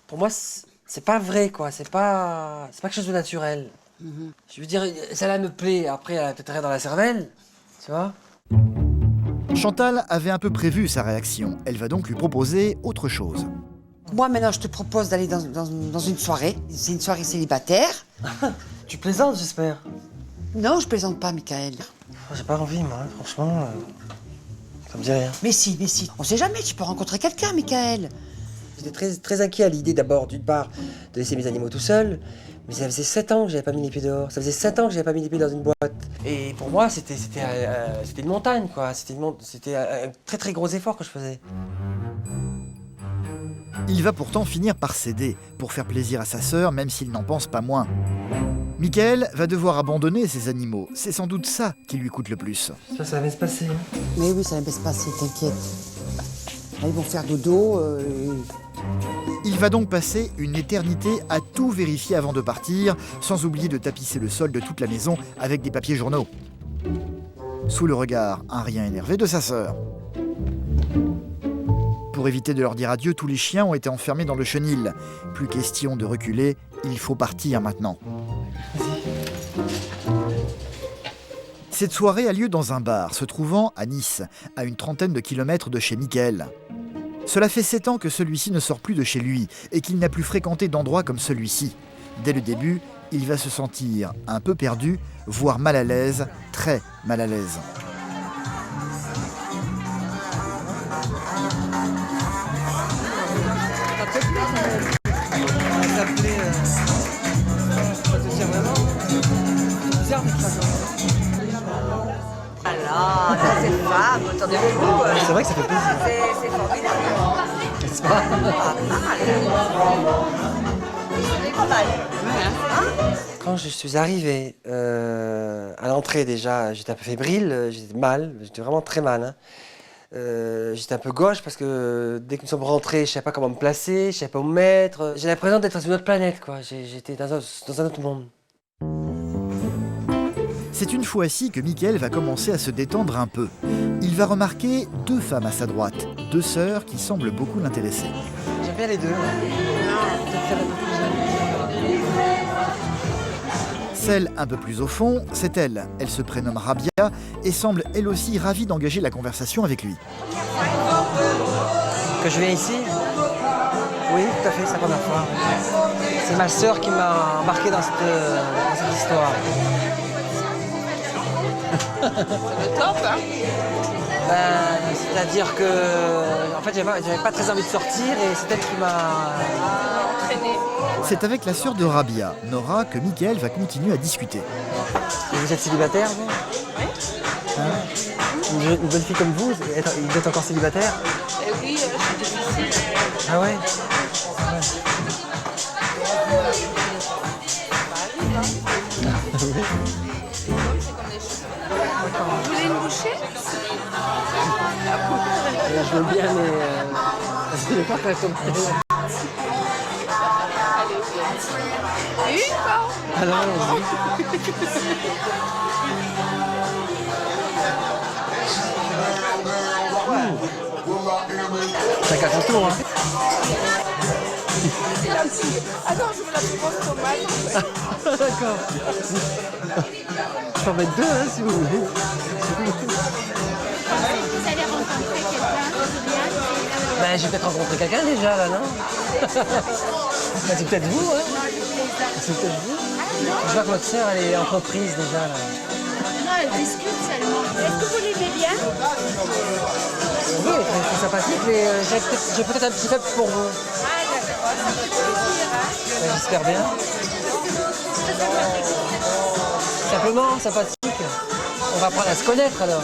pour moi, c'est pas vrai, quoi. C'est pas quelque chose de naturel. Je veux dire, celle-là me plaît. Après, elle a peut-être rien dans la cervelle, tu vois. Chantal avait un peu prévu sa réaction. Elle va donc lui proposer autre chose. Moi, maintenant, je te propose d'aller dans une soirée. C'est une soirée célibataire. Tu plaisantes, j'espère? Non, je plaisante pas, Michael. J'ai pas envie, moi, franchement. Ça me dit rien. Mais si. On sait jamais, tu peux rencontrer quelqu'un, Michael. J'étais très, très inquiet à l'idée, d'abord, d'une part, de laisser mes animaux tout seuls. Mais ça faisait 7 ans que j'avais pas mis les pieds dehors. Ça faisait 7 ans que j'avais pas mis les pieds dans une boîte. Et pour moi, c'était une montagne, quoi. C'était un très très gros effort que je faisais. Il va pourtant finir par céder, pour faire plaisir à sa sœur, même s'il n'en pense pas moins. Michael va devoir abandonner ses animaux. C'est sans doute ça qui lui coûte le plus. Ça va bien se passer. Hein. Mais oui, ça va bien se passer, t'inquiète. Là, ils vont faire dodo. Il va donc passer une éternité à tout vérifier avant de partir, sans oublier de tapisser le sol de toute la maison avec des papiers journaux. Sous le regard un rien énervé de sa sœur. Pour éviter de leur dire adieu, tous les chiens ont été enfermés dans le chenil. Plus question de reculer, il faut partir maintenant. Cette soirée a lieu dans un bar, se trouvant à Nice, à une trentaine de kilomètres de chez Michael. Cela fait 7 ans que celui-ci ne sort plus de chez lui et qu'il n'a plus fréquenté d'endroits comme celui-ci. Dès le début, il va se sentir un peu perdu, voire mal à l'aise, très mal à l'aise. Alors, c'est femme, autour de vous. C'est vrai que ça fait plaisir. C'est formidable. N'est-ce pas? Pas mal. Quand je suis arrivé à l'entrée déjà, j'étais un peu fébrile, j'étais mal, j'étais vraiment très mal. Hein. J'étais un peu gauche parce que dès que nous sommes rentrés, je ne savais pas comment me placer, je ne savais pas où me mettre. J'ai l'impression d'être sur une autre planète, quoi. J'étais dans un autre monde. C'est une fois-ci que Michael va commencer à se détendre un peu. Il va remarquer 2 femmes à sa droite, 2 sœurs qui semblent beaucoup l'intéresser. J'aime bien les deux. Celle un peu plus au fond, c'est elle. Elle se prénomme Rabia et semble elle aussi ravie d'engager la conversation avec lui. Que je viens ici? Oui, tout à fait, c'est la première fois. C'est ma sœur qui m'a embarqué dans cette histoire. C'est le top, hein? C'est-à-dire que, en fait, j'avais pas très envie de sortir et c'est elle qui m'a Entraîné. C'est avec la sœur de Rabia, Nora, que Michael va continuer à discuter. Et vous êtes célibataire, vous? Oui. Hein? Une bonne fille comme vous, vous êtes encore célibataire? Oui, je suis difficile. Ah ouais? Vous voulez une bouchée? Je veux bien, mais je vais pas faire comme ça. Alors, chacun son tour, hein. Ah non, je veux la plus grosse tomate. D'accord. Je peux en mettre 2, hein, si vous voulez. Vous allez rencontrer quelqu'un, Ben, j'ai peut-être rencontré quelqu'un déjà, là, non? Ben, c'est peut-être vous, hein? C'est peut-être vous. Je vois que votre sœur, elle est en reprise déjà, là. Non, elle discute seulement. Est-ce que vous l'aimez bien? Oui, c'est sympathique, mais j'ai peut-être un petit faible pour vous. Ah, d'accord, ça fait plaisir, hein? Ben, j'espère bien. Simplement, sympathique. On va apprendre à se connaître, alors.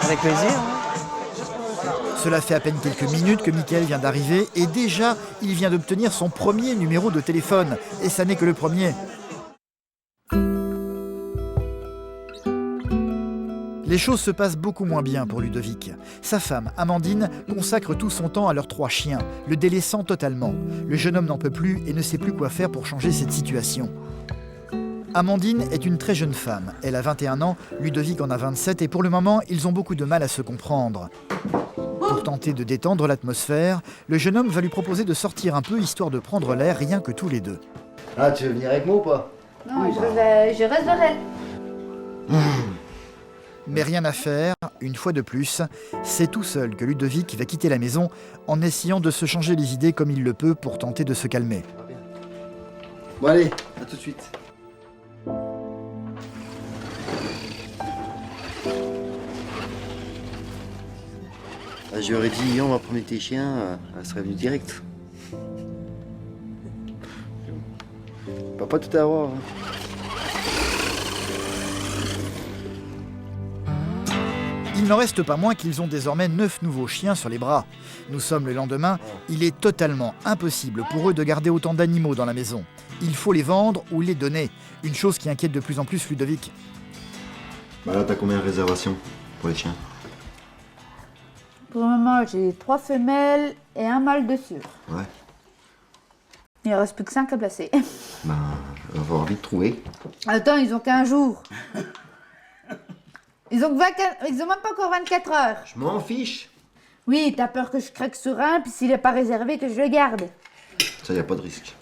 Avec plaisir. Cela fait à peine quelques minutes que Michael vient d'arriver et déjà, il vient d'obtenir son premier numéro de téléphone. Et ça n'est que le premier. Les choses se passent beaucoup moins bien pour Ludovic. Sa femme, Amandine, consacre tout son temps à leurs 3 chiens, le délaissant totalement. Le jeune homme n'en peut plus et ne sait plus quoi faire pour changer cette situation. Amandine est une très jeune femme. Elle a 21 ans, Ludovic en a 27 et pour le moment, ils ont beaucoup de mal à se comprendre. Pour tenter de détendre l'atmosphère, le jeune homme va lui proposer de sortir un peu histoire de prendre l'air rien que tous les deux. Ah, tu veux venir avec moi ou pas? Non, je resterai. Mais rien à faire, une fois de plus, c'est tout seul que Ludovic va quitter la maison en essayant de se changer les idées comme il le peut pour tenter de se calmer. Bon allez, à tout de suite. J'aurais dit, on va promener tes chiens, elle serait venue direct. Pas tout avoir. Hein. Il n'en reste pas moins qu'ils ont désormais 9 nouveaux chiens sur les bras. Nous sommes le lendemain, il est totalement impossible pour eux de garder autant d'animaux dans la maison. Il faut les vendre ou les donner, une chose qui inquiète de plus en plus Ludovic. Bah là, t'as combien de réservations pour les chiens? Pour le moment, j'ai 3 femelles et un mâle dessus. Ouais. Il ne reste plus que 5 à placer. Ben, on va avoir envie de trouver. Attends, ils ont qu'un jour. Ils ont même pas encore 24 heures. Je m'en fiche. Oui, t'as peur que je craque sur un, puis s'il n'est pas réservé, que je le garde. Ça, y a pas de risque.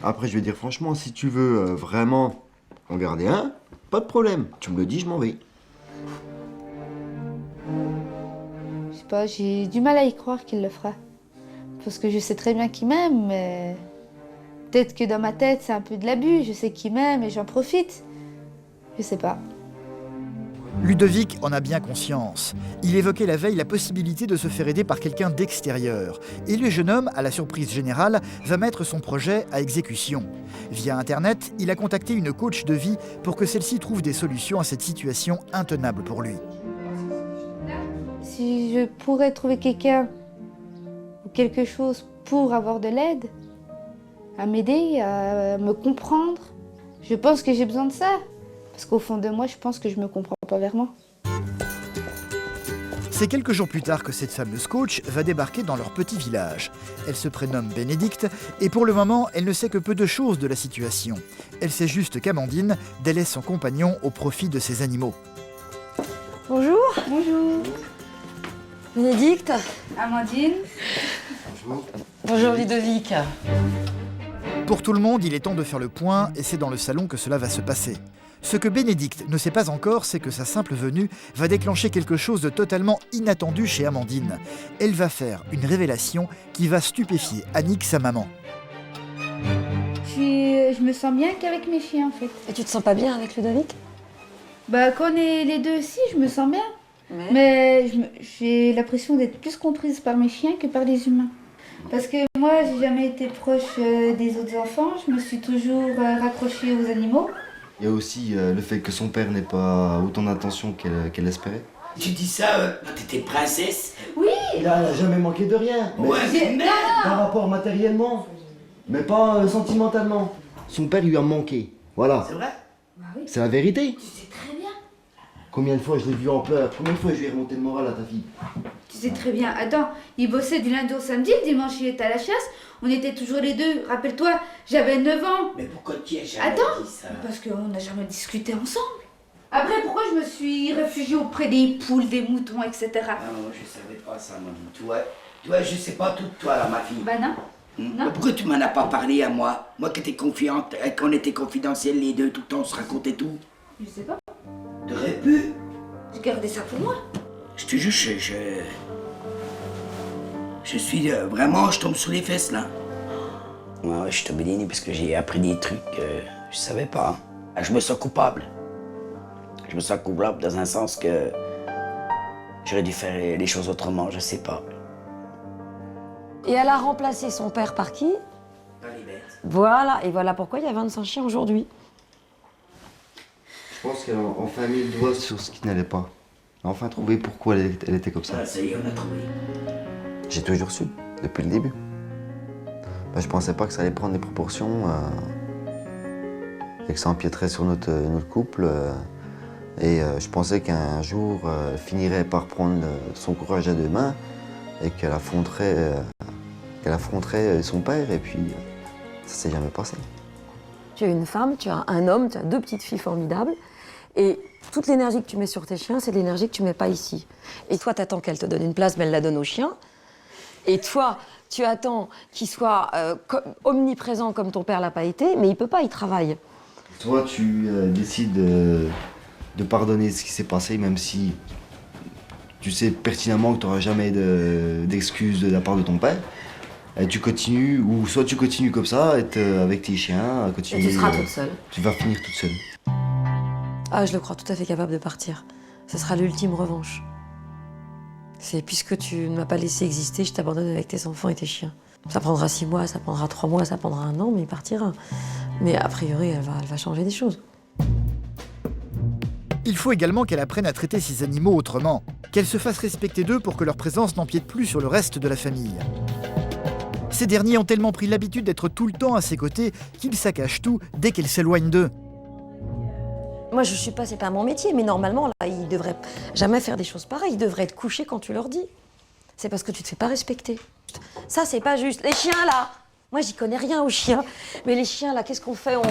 Après, je vais dire franchement, si tu veux vraiment en garder un, pas de problème. Tu me le dis, je m'en vais. Je sais pas, j'ai du mal à y croire qu'il le fera. Parce que je sais très bien qu'il m'aime, mais... Peut-être que dans ma tête, c'est un peu de l'abus. Je sais qu'il m'aime et j'en profite. Je sais pas. Ludovic en a bien conscience. Il évoquait la veille la possibilité de se faire aider par quelqu'un d'extérieur. Et le jeune homme, à la surprise générale, va mettre son projet à exécution. Via Internet, il a contacté une coach de vie pour que celle-ci trouve des solutions à cette situation intenable pour lui. Si je pourrais trouver quelqu'un ou quelque chose pour avoir de l'aide, à m'aider, à me comprendre, je pense que j'ai besoin de ça. Parce qu'au fond de moi, je pense que je me comprends pas vraiment. C'est quelques jours plus tard que cette fameuse coach va débarquer dans leur petit village. Elle se prénomme Bénédicte et pour le moment, elle ne sait que peu de choses de la situation. Elle sait juste qu'Amandine délaisse son compagnon au profit de ses animaux. Bonjour. Bonjour. Bénédicte. Amandine. Bonjour. Bonjour Ludovic. Pour tout le monde, il est temps de faire le point et c'est dans le salon que cela va se passer. Ce que Bénédicte ne sait pas encore, c'est que sa simple venue va déclencher quelque chose de totalement inattendu chez Amandine. Elle va faire une révélation qui va stupéfier Annick, sa maman. Je me sens bien qu'avec mes chiens, en fait. Et tu te sens pas bien avec Ludovic? Bah, quand on est les deux aussi, je me sens bien. Mais j'ai l'impression d'être plus comprise par mes chiens que par les humains. Parce que moi, j'ai jamais été proche des autres enfants. Je me suis toujours raccrochée aux animaux. Il y a aussi le fait que son père n'ait pas autant d'attention qu'elle espérait. Tu dis ça quand t'étais princesse? Oui. Il a jamais manqué de rien. Ouais, mais Par rapport matériellement, mais pas sentimentalement. Son père lui a manqué. Voilà. c'est vrai? Bah oui. C'est la vérité. Tu sais très bien. Combien de fois je l'ai vu en pleurs? Combien de fois je lui ai remonté le moral à ta fille? Tu sais très bien. Attends, il bossait du lundi au samedi, le dimanche il était à la chasse. On était toujours les deux. Rappelle-toi, j'avais 9 ans. Mais pourquoi tu as jamais Attends. dit ça? Parce qu'on n'a jamais discuté ensemble. Après, pourquoi je me suis réfugiée auprès des poules, des moutons, etc. Non, je savais pas ça, maman. Toi, je sais pas tout de toi, là, ma fille. Bah non. Mais pourquoi tu m'en as pas parlé à moi? Moi qui étais confiante, qu'on était confidentiels les deux, tout le temps, on se racontait tout. Je sais pas. T'aurais pu? J'ai gardé ça pour moi. Je te jure, je suis vraiment, je tombe sous les fesses, là. Ouais, je suis tombé des nues parce que j'ai appris des trucs que je savais pas. Je me sens coupable. Je me sens coupable dans un sens que j'aurais dû faire les choses autrement, je sais pas. Et elle a remplacé son père par qui? Par les bêtes. Voilà, et voilà pourquoi il y a 25 chiens aujourd'hui. Je pense qu'elle a enfin mis le doigt sur ce qui n'allait pas. Elle a enfin trouvé pourquoi elle était comme ça. Ah, ça y est, on a trouvé. J'ai toujours su, depuis le début. Ben, je pensais pas que ça allait prendre des proportions et que ça empiéterait sur notre couple. Et je pensais qu'un jour, elle finirait par prendre son courage à deux mains et qu'elle affronterait son père. Et puis, ça s'est jamais passé. Tu as une femme, tu as un homme, tu as 2 petites filles formidables. Et toute l'énergie que tu mets sur tes chiens, c'est l'énergie que tu mets pas ici. Et toi, tu attends qu'elle te donne une place, mais elle la donne aux chiens. Et toi, tu attends qu'il soit omniprésent comme ton père l'a pas été, mais il peut pas, il travaille. Toi, tu décides de pardonner ce qui s'est passé, même si tu sais pertinemment que tu n'auras jamais d'excuses de la part de ton père. Et tu continues, ou soit tu continues comme ça, être avec tes chiens, continuer. Et tu seras toute seule. Tu vas finir toute seule. Ah, je le crois tout à fait capable de partir. Ce sera l'ultime revanche. C'est puisque tu ne m'as pas laissé exister, je t'abandonne avec tes enfants et tes chiens. Ça prendra 6 mois, ça prendra 3 mois, ça prendra 1 an, mais il partira. Mais a priori, elle va changer des choses. Il faut également qu'elle apprenne à traiter ses animaux autrement, qu'elle se fasse respecter d'eux pour que leur présence n'empiète plus sur le reste de la famille. Ces derniers ont tellement pris l'habitude d'être tout le temps à ses côtés qu'ils saccagent tout dès qu'elle s'éloigne d'eux. Moi, je suis pas, c'est pas mon métier, mais normalement, là, ils devraient jamais faire des choses pareilles. Ils devraient être couchés quand tu leur dis. C'est parce que tu te fais pas respecter. Ça, c'est pas juste. Les chiens, là, moi, j'y connais rien aux chiens. Mais les chiens, là, qu'est-ce qu'on fait? On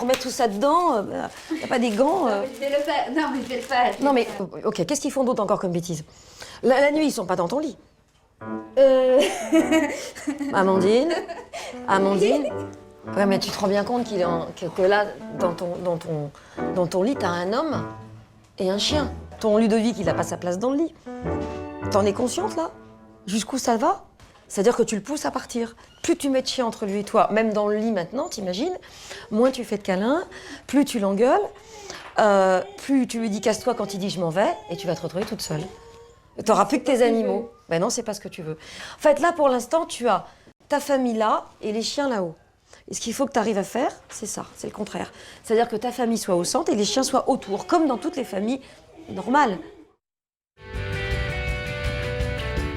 remet tout ça dedans. Y a pas des gants. Non, mais je vais le faire. Non, mais je vais le faire. Non, mais ok, qu'est-ce qu'ils font d'autre encore comme bêtises? La nuit, ils sont pas dans ton lit. Amandine. Ouais, mais tu te rends bien compte que là, dans ton lit, t'as un homme et un chien. Ton Ludovic, il a pas sa place dans le lit. T'en es consciente, là? Jusqu'où ça va? C'est-à-dire que tu le pousses à partir. Plus tu mets de chien entre lui et toi, même dans le lit maintenant, t'imagines, moins tu fais de câlins, plus tu l'engueules, plus tu lui dis casse-toi quand il dit je m'en vais, et tu vas te retrouver toute seule. T'auras plus que tes animaux. Ben non, c'est pas ce que tu veux. En fait, là, pour l'instant, tu as ta famille là et les chiens là-haut. Et ce qu'il faut que tu arrives à faire, c'est ça, c'est le contraire. C'est-à-dire que ta famille soit au centre et les chiens soient autour, comme dans toutes les familles normales.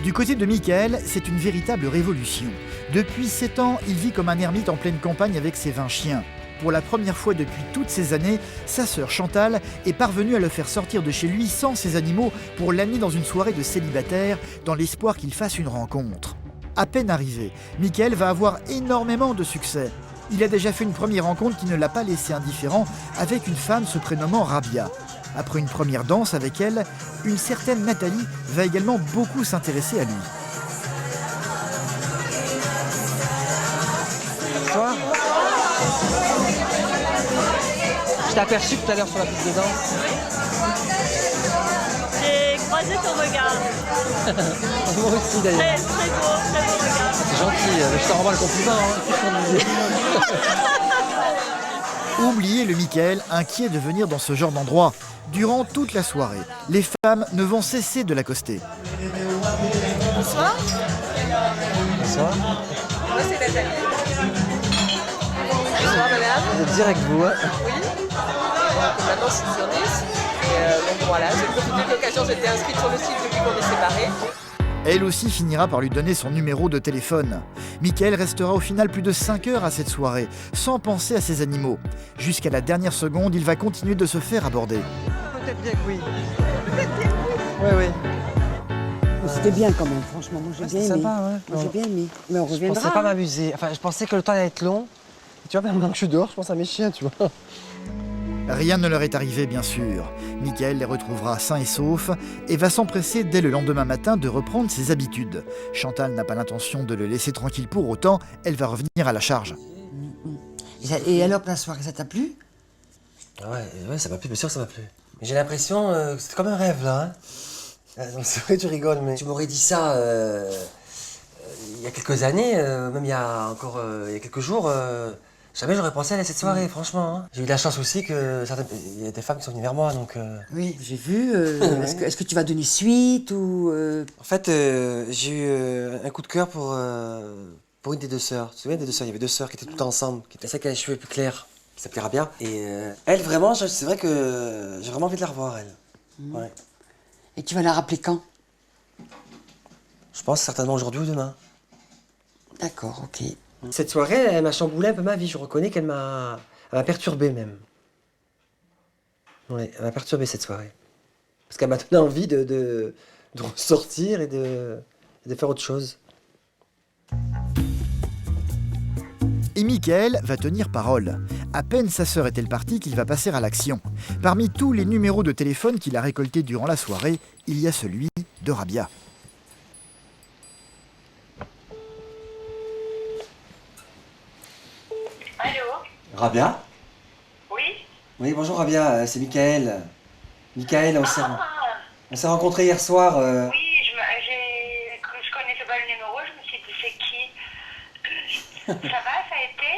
Du côté de Michael, c'est une véritable révolution. Depuis 7 ans, il vit comme un ermite en pleine campagne avec ses 20 chiens. Pour la première fois depuis toutes ces années, sa sœur Chantal est parvenue à le faire sortir de chez lui sans ses animaux pour l'amener dans une soirée de célibataire, dans l'espoir qu'il fasse une rencontre. À peine arrivé, Michael va avoir énormément de succès. Il a déjà fait une première rencontre qui ne l'a pas laissé indifférent avec une femme se prénommant Rabia. Après une première danse avec elle, une certaine Nathalie va également beaucoup s'intéresser à lui. Bonsoir. Je t'ai aperçu tout à l'heure sur la piste de danse. J'ai croisé ton regard. Moi aussi d'ailleurs. Très beau regard. C'est gentil, je te renvoie le compliment. Oubliez le Michael, inquiet de venir dans ce genre d'endroit. Durant toute la soirée, les femmes ne vont cesser de l'accoster. Bonsoir. Bonsoir. Moi, c'est Nathalie. Bonsoir, madame. Vous êtes direct vous, hein? Oui. Maintenant, je suis sur Nice. Et donc voilà, j'ai profité de l'occasion, j'étais inscrite sur le site depuis qu'on est séparés. Elle aussi finira par lui donner son numéro de téléphone. Michael restera au final plus de 5 heures à cette soirée, sans penser à ses animaux. Jusqu'à la dernière seconde, il va continuer de se faire aborder. Peut-être bien que oui. Oui. C'était bien quand même, franchement, moi j'ai bien aimé. Sympa, ouais. Moi, j'ai bien aimé. Mais on Je reviendra. pensais pas m'amuser. Enfin, je pensais que le temps allait être long. Et tu vois, maintenant que je suis dehors, je pense à mes chiens, tu vois. Rien ne leur est arrivé, bien sûr. Michael les retrouvera sains et saufs et va s'empresser dès le lendemain matin de reprendre ses habitudes. Chantal n'a pas l'intention de le laisser tranquille pour autant, elle va revenir à la charge. Et alors, la soirée, ça t'a plu? Ouais, ça m'a plu, bien sûr que ça m'a plu. Mais j'ai l'impression que c'était comme un rêve, là. Hein. C'est vrai, tu rigoles, mais tu m'aurais dit ça il y a quelques années, même il y a quelques jours. Jamais j'aurais pensé aller à cette soirée, franchement. Hein. J'ai eu de la chance aussi que il y a des femmes qui sont venues vers moi, donc... Oui, j'ai vu. Est-ce que tu vas donner suite ou... En fait, j'ai eu un coup de cœur pour une des deux sœurs. Tu te souviens des deux sœurs? Il y avait deux sœurs qui étaient toutes ensemble, qui étaient celle qui a les cheveux plus clairs, qui s'appelait Rabia. Et elle, vraiment, c'est vrai que j'ai vraiment envie de la revoir, elle. Ouais. Et tu vas la rappeler quand? Je pense certainement aujourd'hui ou demain. D'accord, ok. Cette soirée, elle m'a chamboulé un peu ma vie. Je reconnais qu'elle m'a perturbé même. Ouais, elle m'a perturbé cette soirée. Parce qu'elle m'a donné envie de ressortir et de faire autre chose. Et Michael va tenir parole. À peine sa sœur est-elle partie qu'il va passer à l'action. Parmi tous les numéros de téléphone qu'il a récoltés durant la soirée, il y a celui de Rabia. Allô? Rabia? Oui? Oui, bonjour Rabia, c'est Michael. Michael, on s'est rencontrés hier soir. Oui, je connaissais pas le numéro, je me suis dit c'est qui? Ça va, ça a été?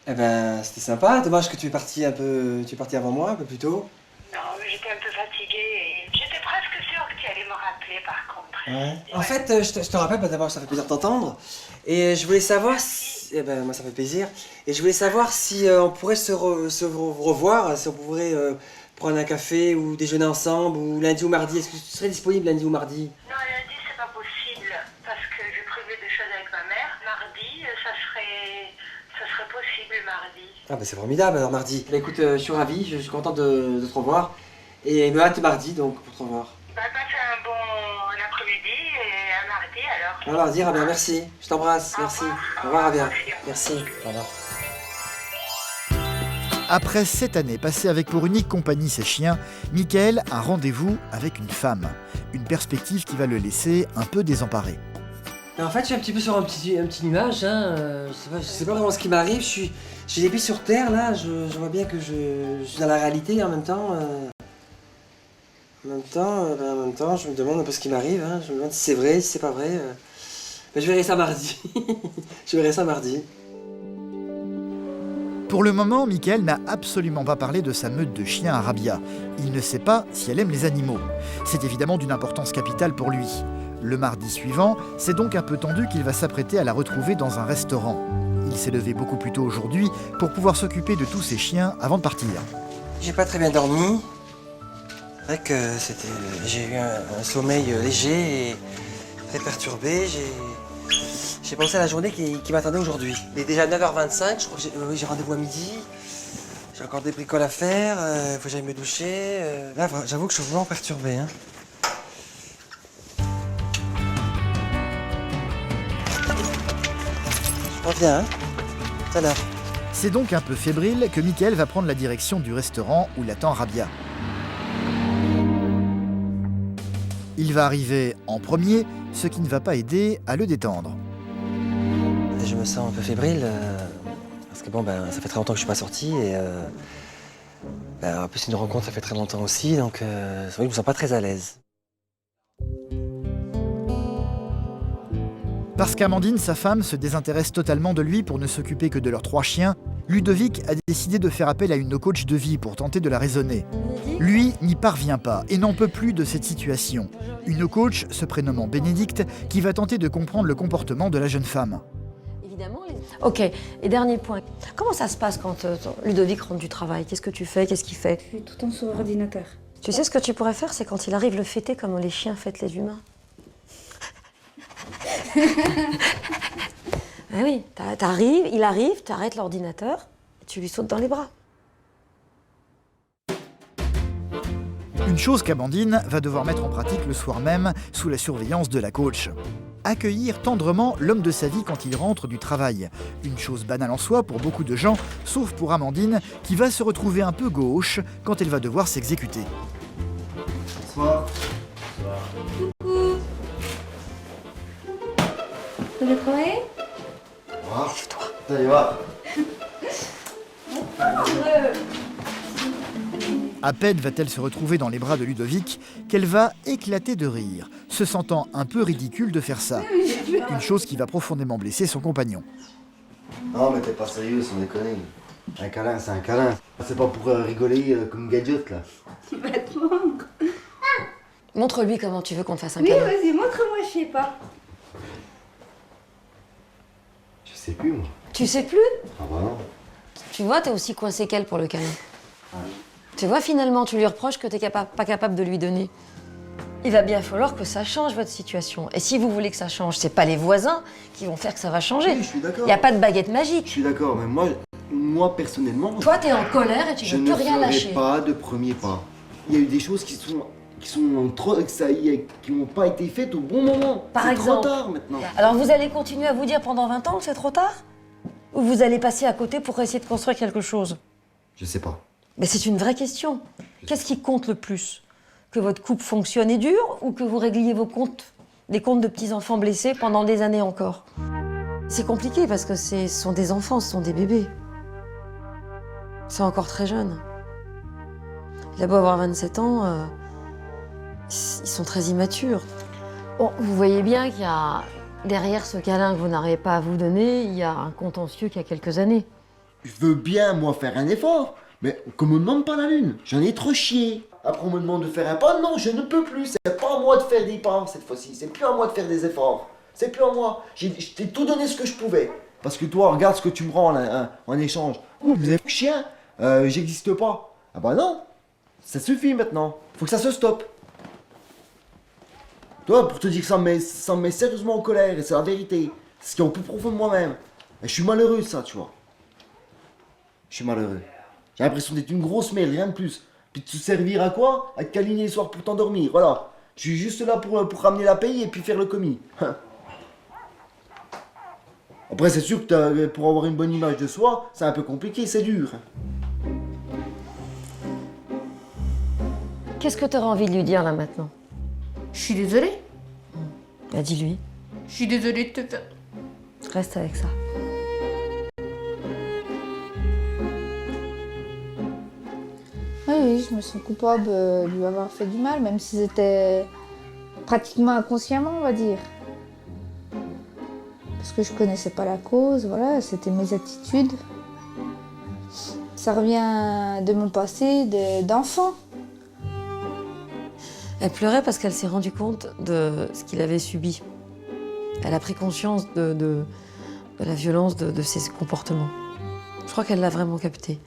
Eh ben, c'était sympa. Dommage que tu es parti avant moi, un peu plus tôt. Non, mais j'étais un peu fatiguée et j'étais presque sûre que tu allais me rappeler par contre. Ouais. En fait, je te rappelle, d'abord, ça fait plaisir de t'entendre. Et je voulais savoir si... Eh ben, moi, ça fait plaisir. Et je voulais savoir si on pourrait se revoir, si on pourrait prendre un café ou déjeuner ensemble, ou lundi ou mardi? Est-ce que tu serais disponible lundi ou mardi? Non, lundi, c'est pas possible, parce que j'ai prévu des choses avec ma mère. Mardi, ça serait possible, mardi. Ah bah c'est formidable alors mardi. Bah écoute, je suis ravi, je suis content de te revoir. Et me hâte mardi donc pour te revoir. Bah passe un bon après-midi et à mardi alors. À mardi, Rabia, merci. Je t'embrasse, merci. Au revoir, Rabia. Merci. Au revoir. Après 7 années passées avec pour unique compagnie ses chiens, Michael a rendez-vous avec une femme. Une perspective qui va le laisser un peu désemparé. En fait, je suis un petit peu sur un petit nuage. Hein. Je sais pas vraiment ce qui m'arrive. J'ai les pieds sur terre là. Je vois bien que je suis dans la réalité en même temps. En même temps, je me demande un peu ce qui m'arrive. Hein. Je me demande si c'est vrai, si c'est pas vrai. Mais je verrai ça mardi. Je verrai ça mardi. Pour le moment, Michael n'a absolument pas parlé de sa meute de chiens à Rabia. Il ne sait pas si elle aime les animaux. C'est évidemment d'une importance capitale pour lui. Le mardi suivant, c'est donc un peu tendu qu'il va s'apprêter à la retrouver dans un restaurant. Il s'est levé beaucoup plus tôt aujourd'hui pour pouvoir s'occuper de tous ses chiens avant de partir. J'ai pas très bien dormi. C'est vrai que j'ai eu un sommeil léger et très perturbé. J'ai pensé à la journée qui m'attendait aujourd'hui. Il est déjà 9h25, je crois que j'ai rendez-vous à midi. J'ai encore des bricoles à faire, faut que j'aille me doucher. Là, j'avoue que je suis vraiment perturbé. Hein. Je reviens, hein. Tout à l'heure. C'est donc un peu fébrile que Michael va prendre la direction du restaurant où l'attend Rabia. Il va arriver en premier, ce qui ne va pas aider à le détendre. Je me sens un peu fébrile, parce que bon, ça fait très longtemps que je suis pas sorti et en plus une rencontre ça fait très longtemps aussi, donc c'est vrai que je me sens pas très à l'aise. Parce qu'Amandine, sa femme, se désintéresse totalement de lui pour ne s'occuper que de leurs 3 chiens, Ludovic a décidé de faire appel à une coach de vie pour tenter de la raisonner. Lui n'y parvient pas et n'en peut plus de cette situation. Une coach, se prénommant Bénédicte, qui va tenter de comprendre le comportement de la jeune femme. Ok, et dernier point. Comment ça se passe quand Ludovic rentre du travail? Qu'est-ce que tu fais? Qu'est-ce qu'il fait? Je suis tout le temps sur l'ordinateur. Tu sais ce que tu pourrais faire, c'est quand il arrive le fêter comme les chiens fêtent les humains. Ah oui, il arrive, tu arrêtes l'ordinateur, et tu lui sautes dans les bras. Une chose qu'Amandine va devoir mettre en pratique le soir même, sous la surveillance de la coach. Accueillir tendrement l'homme de sa vie quand il rentre du travail. Une chose banale en soi pour beaucoup de gens, sauf pour Amandine, qui va se retrouver un peu gauche quand elle va devoir s'exécuter. Bonsoir. Coucou. Tu veux travailler? Lève-toi. Ça y va. À peine va-t-elle se retrouver dans les bras de Ludovic qu'elle va éclater de rire, se sentant un peu ridicule de faire ça. Une chose qui va profondément blesser son compagnon. Non mais t'es pas sérieux, sans déconner. Un câlin, c'est un câlin. C'est pas pour rigoler comme une gadgette là. Tu vas te rendre. Montre-lui comment tu veux qu'on te fasse un Oui, câlin. vas-y, montre-moi, je sais pas. Je sais plus moi. Tu sais plus? Ah bah non. Tu vois, t'es aussi coincé qu'elle pour le câlin. Tu vois, finalement, tu lui reproches que t'es pas capable de lui donner. Il va bien falloir que ça change, votre situation. Et si vous voulez que ça change, c'est pas les voisins qui vont faire que ça va changer. Oui, je suis d'accord. Il n'y a pas de baguette magique. Je suis d'accord, mais moi personnellement... Toi, t'es en colère et tu veux plus rien lâcher. Je ne ferai pas de premier pas. Il y a eu des choses qui n'ont pas été faites au bon moment. Par exemple. exemple. C'est trop tard maintenant. Alors vous allez continuer à vous dire pendant 20 ans que c'est trop tard? Ou vous allez passer à côté pour essayer de construire quelque chose? Je sais pas. Mais c'est une vraie question. Qu'est-ce qui compte le plus? Que votre couple fonctionne et dure ou que vous régliez vos comptes, les comptes de petits-enfants blessés pendant des années encore? C'est compliqué parce que ce sont des enfants, ce sont des bébés. Ils sont encore très jeunes. Il a beau avoir 27 ans, ils sont très immatures. Bon, vous voyez bien qu'il y a, derrière ce câlin que vous n'arrivez pas à vous donner, il y a un contentieux qui a quelques années. Je veux bien, moi, faire un effort, mais qu'on me demande pas la lune. J'en ai trop chié. Après, on me demande de faire un pas. Non, je ne peux plus. C'est pas à moi de faire des pas cette fois-ci. C'est plus à moi de faire des efforts. C'est plus à moi. Je t'ai tout donné ce que je pouvais. Parce que toi, regarde ce que tu me rends en échange. Oh, vous êtes chien, j'existe pas. Ah bah non. Ça suffit maintenant. Faut que ça se stoppe. Toi, pour te dire que ça me met sérieusement en colère, et c'est la vérité. C'est ce qui est au plus profond de moi-même. Et je suis malheureux de ça, tu vois. Je suis malheureux. J'ai l'impression d'être une grosse merde, rien de plus. Puis de se servir à quoi? À te câliner le soir pour t'endormir, voilà. Je suis juste là pour ramener la paye et puis faire le commis. Après, c'est sûr que pour avoir une bonne image de soi, c'est un peu compliqué, c'est dur. Qu'est-ce que tu auras envie de lui dire là maintenant? Je suis désolée. Bah dis-lui. Je suis désolée de te faire. Reste avec ça. Oui, je me sens coupable de lui avoir fait du mal, même si c'était pratiquement inconsciemment, on va dire. Parce que je connaissais pas la cause, voilà, c'était mes attitudes. Ça revient de mon passé d'enfant. Elle pleurait parce qu'elle s'est rendue compte de ce qu'il avait subi. Elle a pris conscience de la violence de ses comportements. Je crois qu'elle l'a vraiment capté.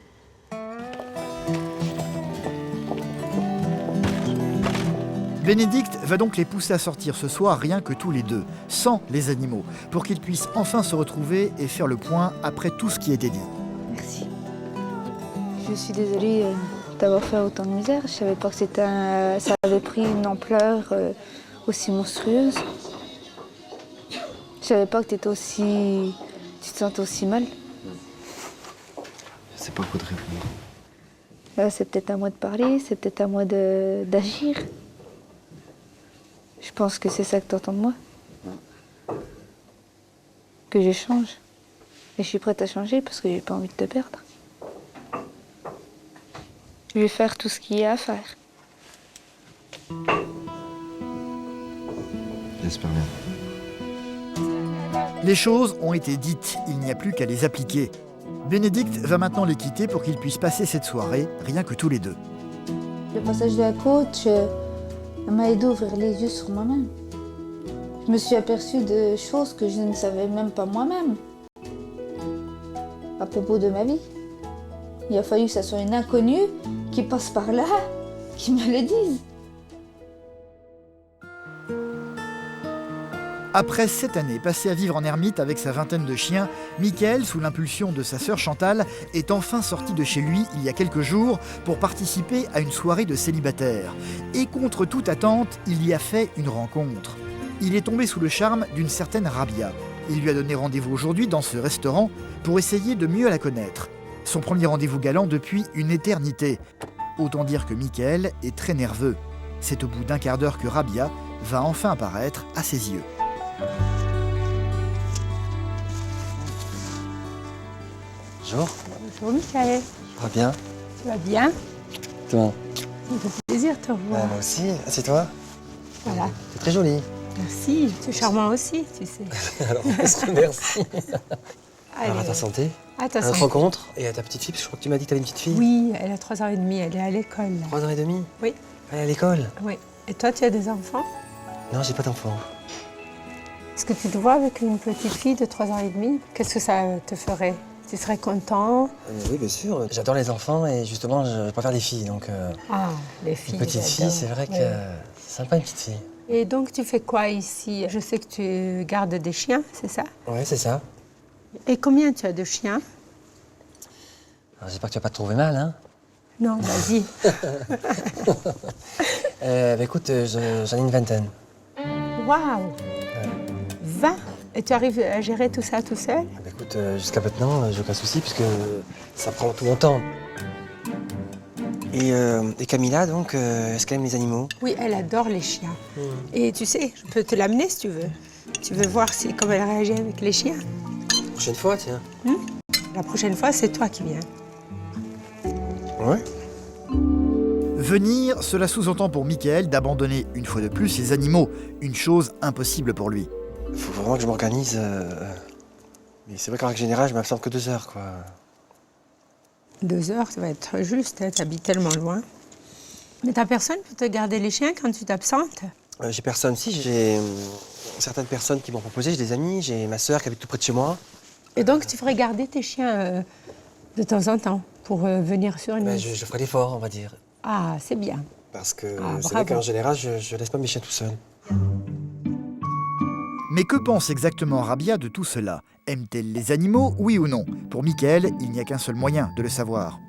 Bénédicte va donc les pousser à sortir ce soir rien que tous les deux, sans les animaux, pour qu'ils puissent enfin se retrouver et faire le point après tout ce qui a été dit. Merci. Je suis désolée d'avoir fait autant de misère. Je savais pas que ça avait pris une ampleur aussi monstrueuse. Je savais pas que tu te sentais aussi mal. Je sais pas quoi te répondre. Là, c'est peut-être à moi de parler, c'est peut-être à moi d'agir. Je pense que c'est ça que tu entends de moi. Que je change. Et je suis prête à changer parce que j'ai pas envie de te perdre. Je vais faire tout ce qu'il y a à faire. J'espère bien. Les choses ont été dites, il n'y a plus qu'à les appliquer. Bénédicte va maintenant les quitter pour qu'ils puissent passer cette soirée, rien que tous les deux. Le passage de la coach m'a aidé à ouvrir les yeux sur moi-même. Je me suis aperçue de choses que je ne savais même pas moi-même à propos de ma vie. Il a fallu que ce soit une inconnue qui passe par là, qui me le dise. Après 7 années passées à vivre en ermite avec sa vingtaine de chiens, Mickaël, sous l'impulsion de sa sœur Chantal, est enfin sorti de chez lui il y a quelques jours pour participer à une soirée de célibataires. Et contre toute attente, il y a fait une rencontre. Il est tombé sous le charme d'une certaine Rabia. Il lui a donné rendez-vous aujourd'hui dans ce restaurant pour essayer de mieux la connaître. Son premier rendez-vous galant depuis une éternité. Autant dire que Mickaël est très nerveux. C'est au bout d'un quart d'heure que Rabia va enfin apparaître à ses yeux. Bonjour. Bonjour Mickaël. Ça va bien? Tu vas bien? Toi? Ça me fait plaisir de te revoir. Moi aussi. Assieds-toi. Voilà. T'es très jolie. Merci. Tu es charmant aussi, tu sais. Alors, on se remercie. Alors, à ta santé. À ta À notre santé. rencontre. Et à ta petite fille, parce que je crois que tu m'as dit que t'avais une petite fille. Oui, elle a 3 ans et demi, elle est à l'école. 3 ans et demi? Oui. Elle est à l'école? Oui. Et toi, tu as des enfants? Non, j'ai pas d'enfant. Est-ce que tu te vois avec une petite fille de 3 ans et demi? Qu'est-ce que ça te ferait? Tu serais content? Oui, bien sûr. J'adore les enfants et justement, je préfère les filles. Donc, Ah, les filles. une petite fille, c'est vrai que c'est sympa une petite fille. Et donc, tu fais quoi ici? Je sais que tu gardes des chiens, c'est ça? Ouais, c'est ça. Et combien tu as de chiens? Alors, j'espère que tu vas pas te trouver mal, hein? Non, vas-y. Écoute, j'en ai une vingtaine. Waouh! 20? Et tu arrives à gérer tout ça tout seul? Écoute, jusqu'à maintenant, j'ai aucun souci puisque ça prend tout mon temps. Et Camilla, donc, est-ce qu'elle aime les animaux? Oui, elle adore les chiens. Et tu sais, je peux te l'amener si tu veux. Tu veux voir comment elle réagit avec les chiens? La prochaine fois, tiens. La prochaine fois, c'est toi qui viens. Ouais. Venir, cela sous-entend pour Mickaël d'abandonner une fois de plus ses animaux, une chose impossible pour lui. Il faut vraiment que je m'organise. Mais c'est vrai qu'en règle générale, je m'absente que 2 heures, quoi. 2 heures, ça va être juste, hein, t'habites tellement loin. Mais t'as personne pour te garder les chiens quand tu t'absentes? J'ai personne. Si, j'ai certaines personnes qui m'ont proposé. J'ai des amis, j'ai ma sœur qui habite tout près de chez moi. Et donc, tu ferais garder tes chiens de temps en temps pour venir sur une... Je ferai l'effort, on va dire. Ah, c'est bien. Parce que Ah, c'est bravo. vrai qu'en général, je laisse pas mes chiens tout seuls. Mais que pense exactement Rabia de tout cela? Aime-t-elle les animaux, oui ou non? Pour Mickaël, il n'y a qu'un seul moyen de le savoir.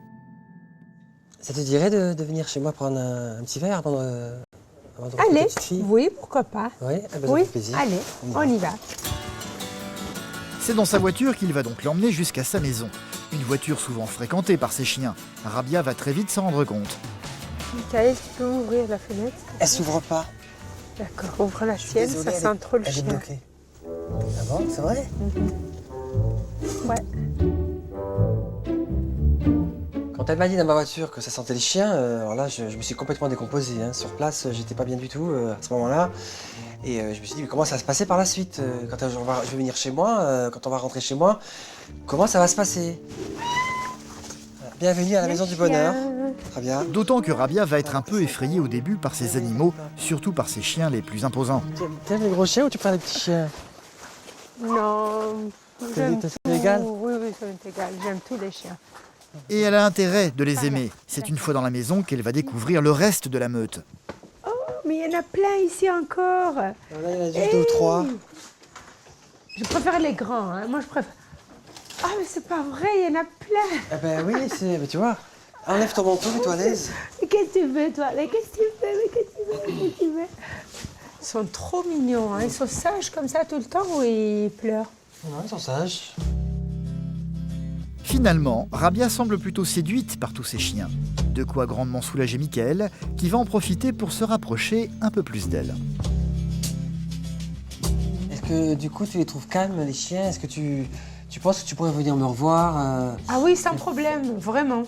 Ça te dirait de venir chez moi prendre un petit verre avant de rentrer Allez, ta petite fille? oui, pourquoi pas. Oui, eh ben, ça Oui, fait plaisir. allez, on y va. C'est dans sa voiture qu'il va donc l'emmener jusqu'à sa maison. Une voiture souvent fréquentée par ses chiens. Rabia va très vite s'en rendre compte. Mickaël, tu peux ouvrir la fenêtre? Elle s'ouvre pas. D'accord, ouvre la tienne, Désolé, ça elle sent est- trop le elle est chien. bloquée. Ah bon, c'est vrai? Ouais. Quand elle m'a dit dans ma voiture que ça sentait le chien, alors là, je me suis complètement décomposé. Hein. Sur place, j'étais pas bien du tout à ce moment-là. Et je me suis dit, mais comment ça va se passer par la suite? Quand je vais venir chez moi, quand on va rentrer chez moi, comment ça va se passer? Bienvenue à la maison du bonheur, Rabia. D'autant que Rabia va être un peu effrayée au début par ses animaux, surtout par ses chiens les plus imposants. T'aimes les gros chiens ou tu préfères les petits chiens? Non, C'est j'aime c'est tout. égal? Oui, oui, ça m'est égal. J'aime tous les chiens. Et elle a intérêt de les aimer. C'est une fois dans la maison qu'elle va découvrir le reste de la meute. Oh, mais il y en a plein ici encore. Là, il y en a juste 2 ou 3. Je préfère les grands, hein. Moi, je préfère... Ah, mais c'est pas vrai, il y en a plein. Eh ben oui, mais tu vois, enlève ton manteau, mets-toi à l'aise. Mais qu'est-ce que tu veux, toi? Mais qu'est-ce que tu veux? Mais qu'est-ce que tu veux? Qu'est-ce que tu veux? Ils sont trop mignons, hein. Ils sont sages comme ça tout le temps ou ils pleurent? Non, ils sont sages. Finalement, Rabia semble plutôt séduite par tous ces chiens. De quoi grandement soulager Mickaël, qui va en profiter pour se rapprocher un peu plus d'elle. Est-ce que du coup, tu les trouves calmes, les chiens? Est-ce que tu penses que tu pourrais venir me revoir? Ah oui, sans problème, vraiment.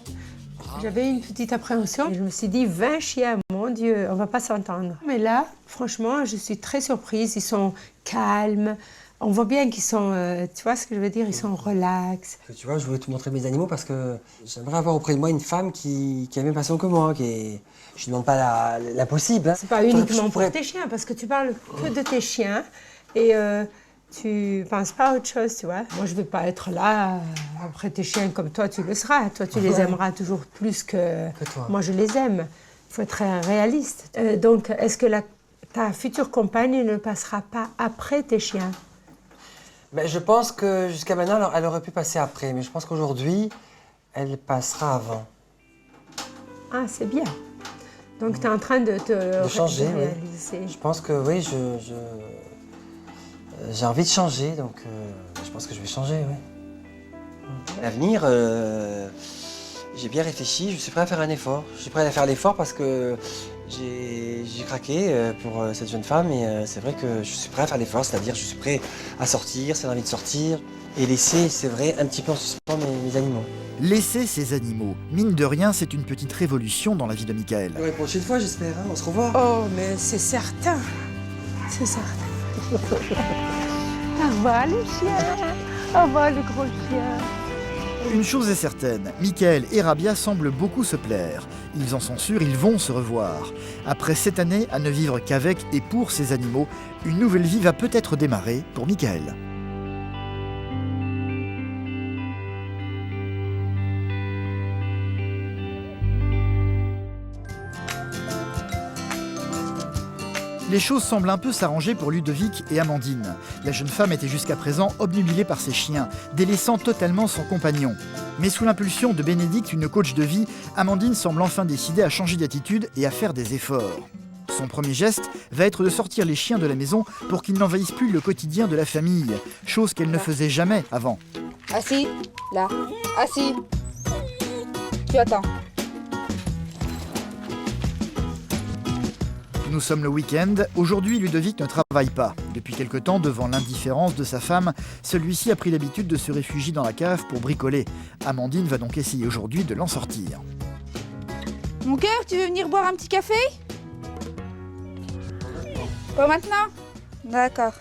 J'avais une petite appréhension. Je me suis dit, 20 chiens, mon Dieu, on va pas s'entendre. Mais là, franchement, je suis très surprise. Ils sont calmes. On voit bien qu'ils sont, tu vois ce que je veux dire, ils sont relax. Tu vois, je voulais te montrer mes animaux parce que j'aimerais avoir auprès de moi une femme qui a la même passion que moi. Je ne demande pas l'impossible. Hein. C'est pas uniquement pour tes chiens, parce que tu parles que de tes chiens et tu penses pas à autre chose, tu vois. Moi, je vais pas être là après tes chiens comme toi, tu le seras. Toi, tu les aimeras toujours plus que toi. Moi, je les aime. Il faut être réaliste. Donc, est-ce que ta future compagne ne passera pas après tes chiens? Ben, je pense que jusqu'à maintenant, elle aurait pu passer après, mais je pense qu'aujourd'hui, elle passera avant. Ah, c'est bien. Donc, tu es en train de te changer, oui. réaliser. Je pense que oui, j'ai envie de changer, donc je pense que je vais changer, oui. L'avenir, j'ai bien réfléchi, je suis prêt à faire un effort. Je suis prêt à faire l'effort parce que j'ai craqué pour cette jeune femme et c'est vrai que je suis prêt à faire l'effort, c'est-à-dire je suis prêt à sortir, si elle a envie de sortir et laisser, c'est vrai, un petit peu en suspens mes animaux. Laisser ses animaux. Mine de rien, c'est une petite révolution dans la vie de Mickaël. Ouais, prochaine fois, j'espère, hein, on se revoit. Oh, mais c'est certain. C'est certain. Au revoir les chiens. Au revoir les gros chiens. Une chose est certaine, Mickaël et Rabia semblent beaucoup se plaire. Ils en sont sûrs, ils vont se revoir. Après 7 années à ne vivre qu'avec et pour ces animaux, une nouvelle vie va peut-être démarrer pour Mickaël. Les choses semblent un peu s'arranger pour Ludovic et Amandine. La jeune femme était jusqu'à présent obnubilée par ses chiens, délaissant totalement son compagnon. Mais sous l'impulsion de Bénédicte, une coach de vie, Amandine semble enfin décidée à changer d'attitude et à faire des efforts. Son premier geste va être de sortir les chiens de la maison pour qu'ils n'envahissent plus le quotidien de la famille, chose qu'elle ne faisait jamais avant. Assis, là. Assis. Tu attends. Nous sommes le week-end. Aujourd'hui, Ludovic ne travaille pas. Depuis quelque temps, devant l'indifférence de sa femme, celui-ci a pris l'habitude de se réfugier dans la cave pour bricoler. Amandine va donc essayer aujourd'hui de l'en sortir. Mon cœur, tu veux venir boire un petit café? Pas maintenant? D'accord.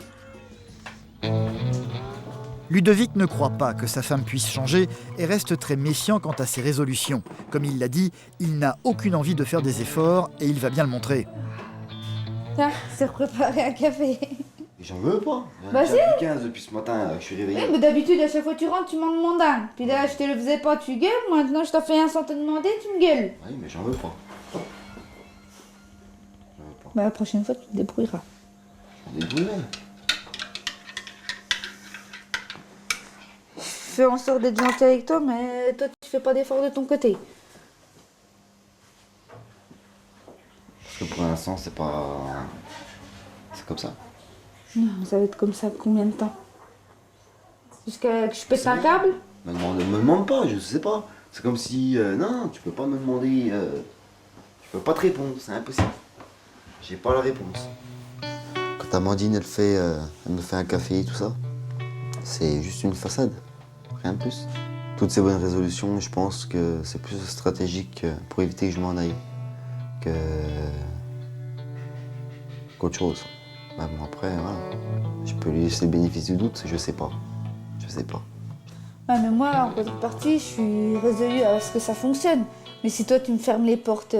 Ludovic ne croit pas que sa femme puisse changer et reste très méfiant quant à ses résolutions. Comme il l'a dit, il n'a aucune envie de faire des efforts et il va bien le montrer. Tiens, je t'ai préparé un café. J'en veux pas. Vas-y. J'ai 15 depuis ce matin, je suis réveillé. Oui, mais d'habitude, à chaque fois que tu rentres, tu m'en demandes un. Puis là, je te le faisais pas, tu gueules. Maintenant, je t'en fais un sans te demander, tu me gueules. Oui, mais j'en veux pas. Bah, la prochaine fois, tu te débrouilleras. Débrouille-moi. Je fais en sorte d'être gentil avec toi, mais toi, tu fais pas d'efforts de ton côté. Parce que pour l'instant, c'est pas... C'est comme ça. Non, ça va être comme ça combien de temps? Jusqu'à que je pète un câble? Me demande pas, je sais pas. C'est comme si... non, tu peux pas me demander... tu peux pas te répondre, c'est impossible. J'ai pas la réponse. Quand Amandine, elle me fait un café et tout ça, c'est juste une façade. Rien de plus. Toutes ces bonnes résolutions, je pense que c'est plus stratégique pour éviter que je m'en aille qu'autre chose. Bah bon, après, voilà. Je peux lui laisser le bénéfice du doute, je sais pas. Je sais pas. Ouais, mais moi, en contrepartie, je suis résolue à ce que ça fonctionne. Mais si toi, tu me fermes les portes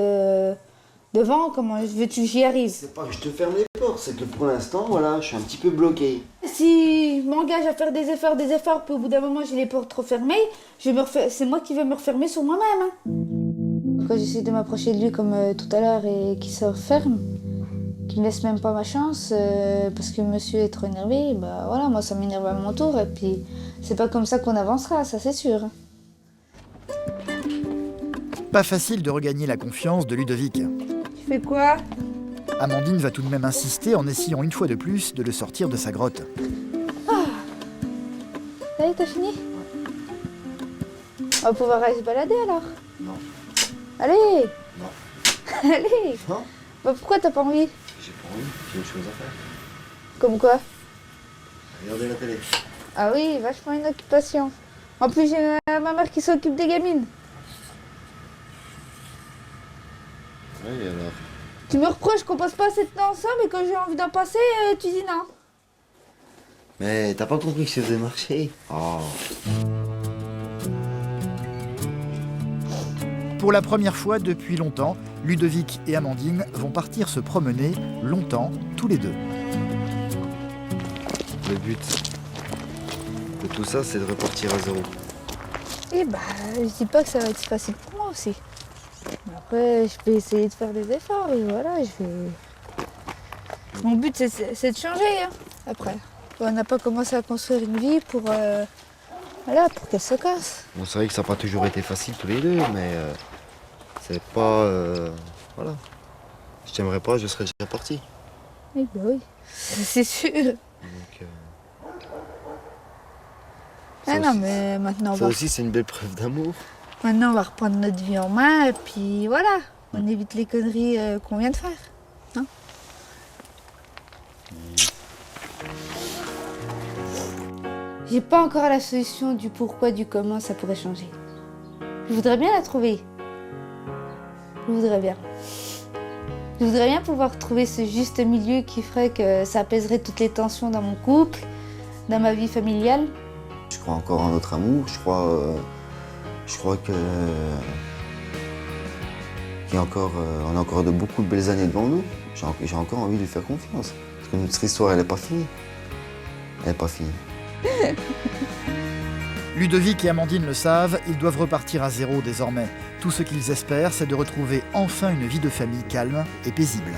devant, comment veux-tu que j'y arrive? C'est pas que je te ferme les portes, c'est que pour l'instant, voilà, je suis un petit peu bloqué. Si je m'engage à faire des efforts, puis au bout d'un moment, j'ai les portes refermées, c'est moi qui vais me refermer sur moi-même. Hein. Quand j'essaie de m'approcher de lui comme tout à l'heure et qu'il se referme, qu'il me laisse même pas ma chance, parce que monsieur est trop énervé, bah voilà, moi ça m'énerve à mon tour, et puis c'est pas comme ça qu'on avancera, ça c'est sûr. Pas facile de regagner la confiance de Ludovic. Tu fais quoi? Amandine va tout de même insister en essayant une fois de plus de le sortir de sa grotte. Ah. Ça y est, t'as fini? On va pouvoir aller se balader alors? Non. Allez! Non. Allez! Non. Bah pourquoi t'as pas envie? J'ai pas envie, j'ai autre chose à faire. Comme quoi? Regardez la télé. Ah oui, vachement une occupation. En plus, j'ai ma mère qui s'occupe des gamines. Oui, alors. Tu me reproches qu'on passe pas assez de temps ensemble et quand j'ai envie d'en passer, tu dis non. Mais t'as pas compris que je faisais marcher? Oh. Pour la première fois depuis longtemps, Ludovic et Amandine vont partir se promener longtemps, tous les deux. Le but de tout ça, c'est de repartir à zéro. Et bah, je dis pas que ça va être facile pour moi aussi. Mais après, je vais essayer de faire des efforts et voilà, je vais... Mon but, c'est de changer, hein, après. On n'a pas commencé à construire une vie pour... Voilà, pour qu'elle se casse. Bon, c'est vrai que ça n'a pas toujours été facile tous les deux, mais c'est pas... voilà. Si t'aimerais pas, je serais déjà parti. Oui, bah oui, c'est sûr. Donc, Ah non, mais maintenant on ça va... aussi, c'est une belle preuve d'amour. Maintenant, on va reprendre notre vie en main et puis voilà. On évite les conneries qu'on vient de faire. Hein? J'ai pas encore la solution du pourquoi, du comment ça pourrait changer. Je voudrais bien la trouver. Je voudrais bien. Je voudrais bien pouvoir trouver ce juste milieu qui ferait que ça apaiserait toutes les tensions dans mon couple, dans ma vie familiale. Je crois encore en notre amour, je crois que on a encore beaucoup de belles années devant nous. J'ai encore envie de lui faire confiance. Parce que notre histoire, elle n'est pas finie. Elle n'est pas finie. Ludovic et Amandine le savent, ils doivent repartir à zéro désormais. Tout ce qu'ils espèrent, c'est de retrouver enfin une vie de famille calme et paisible.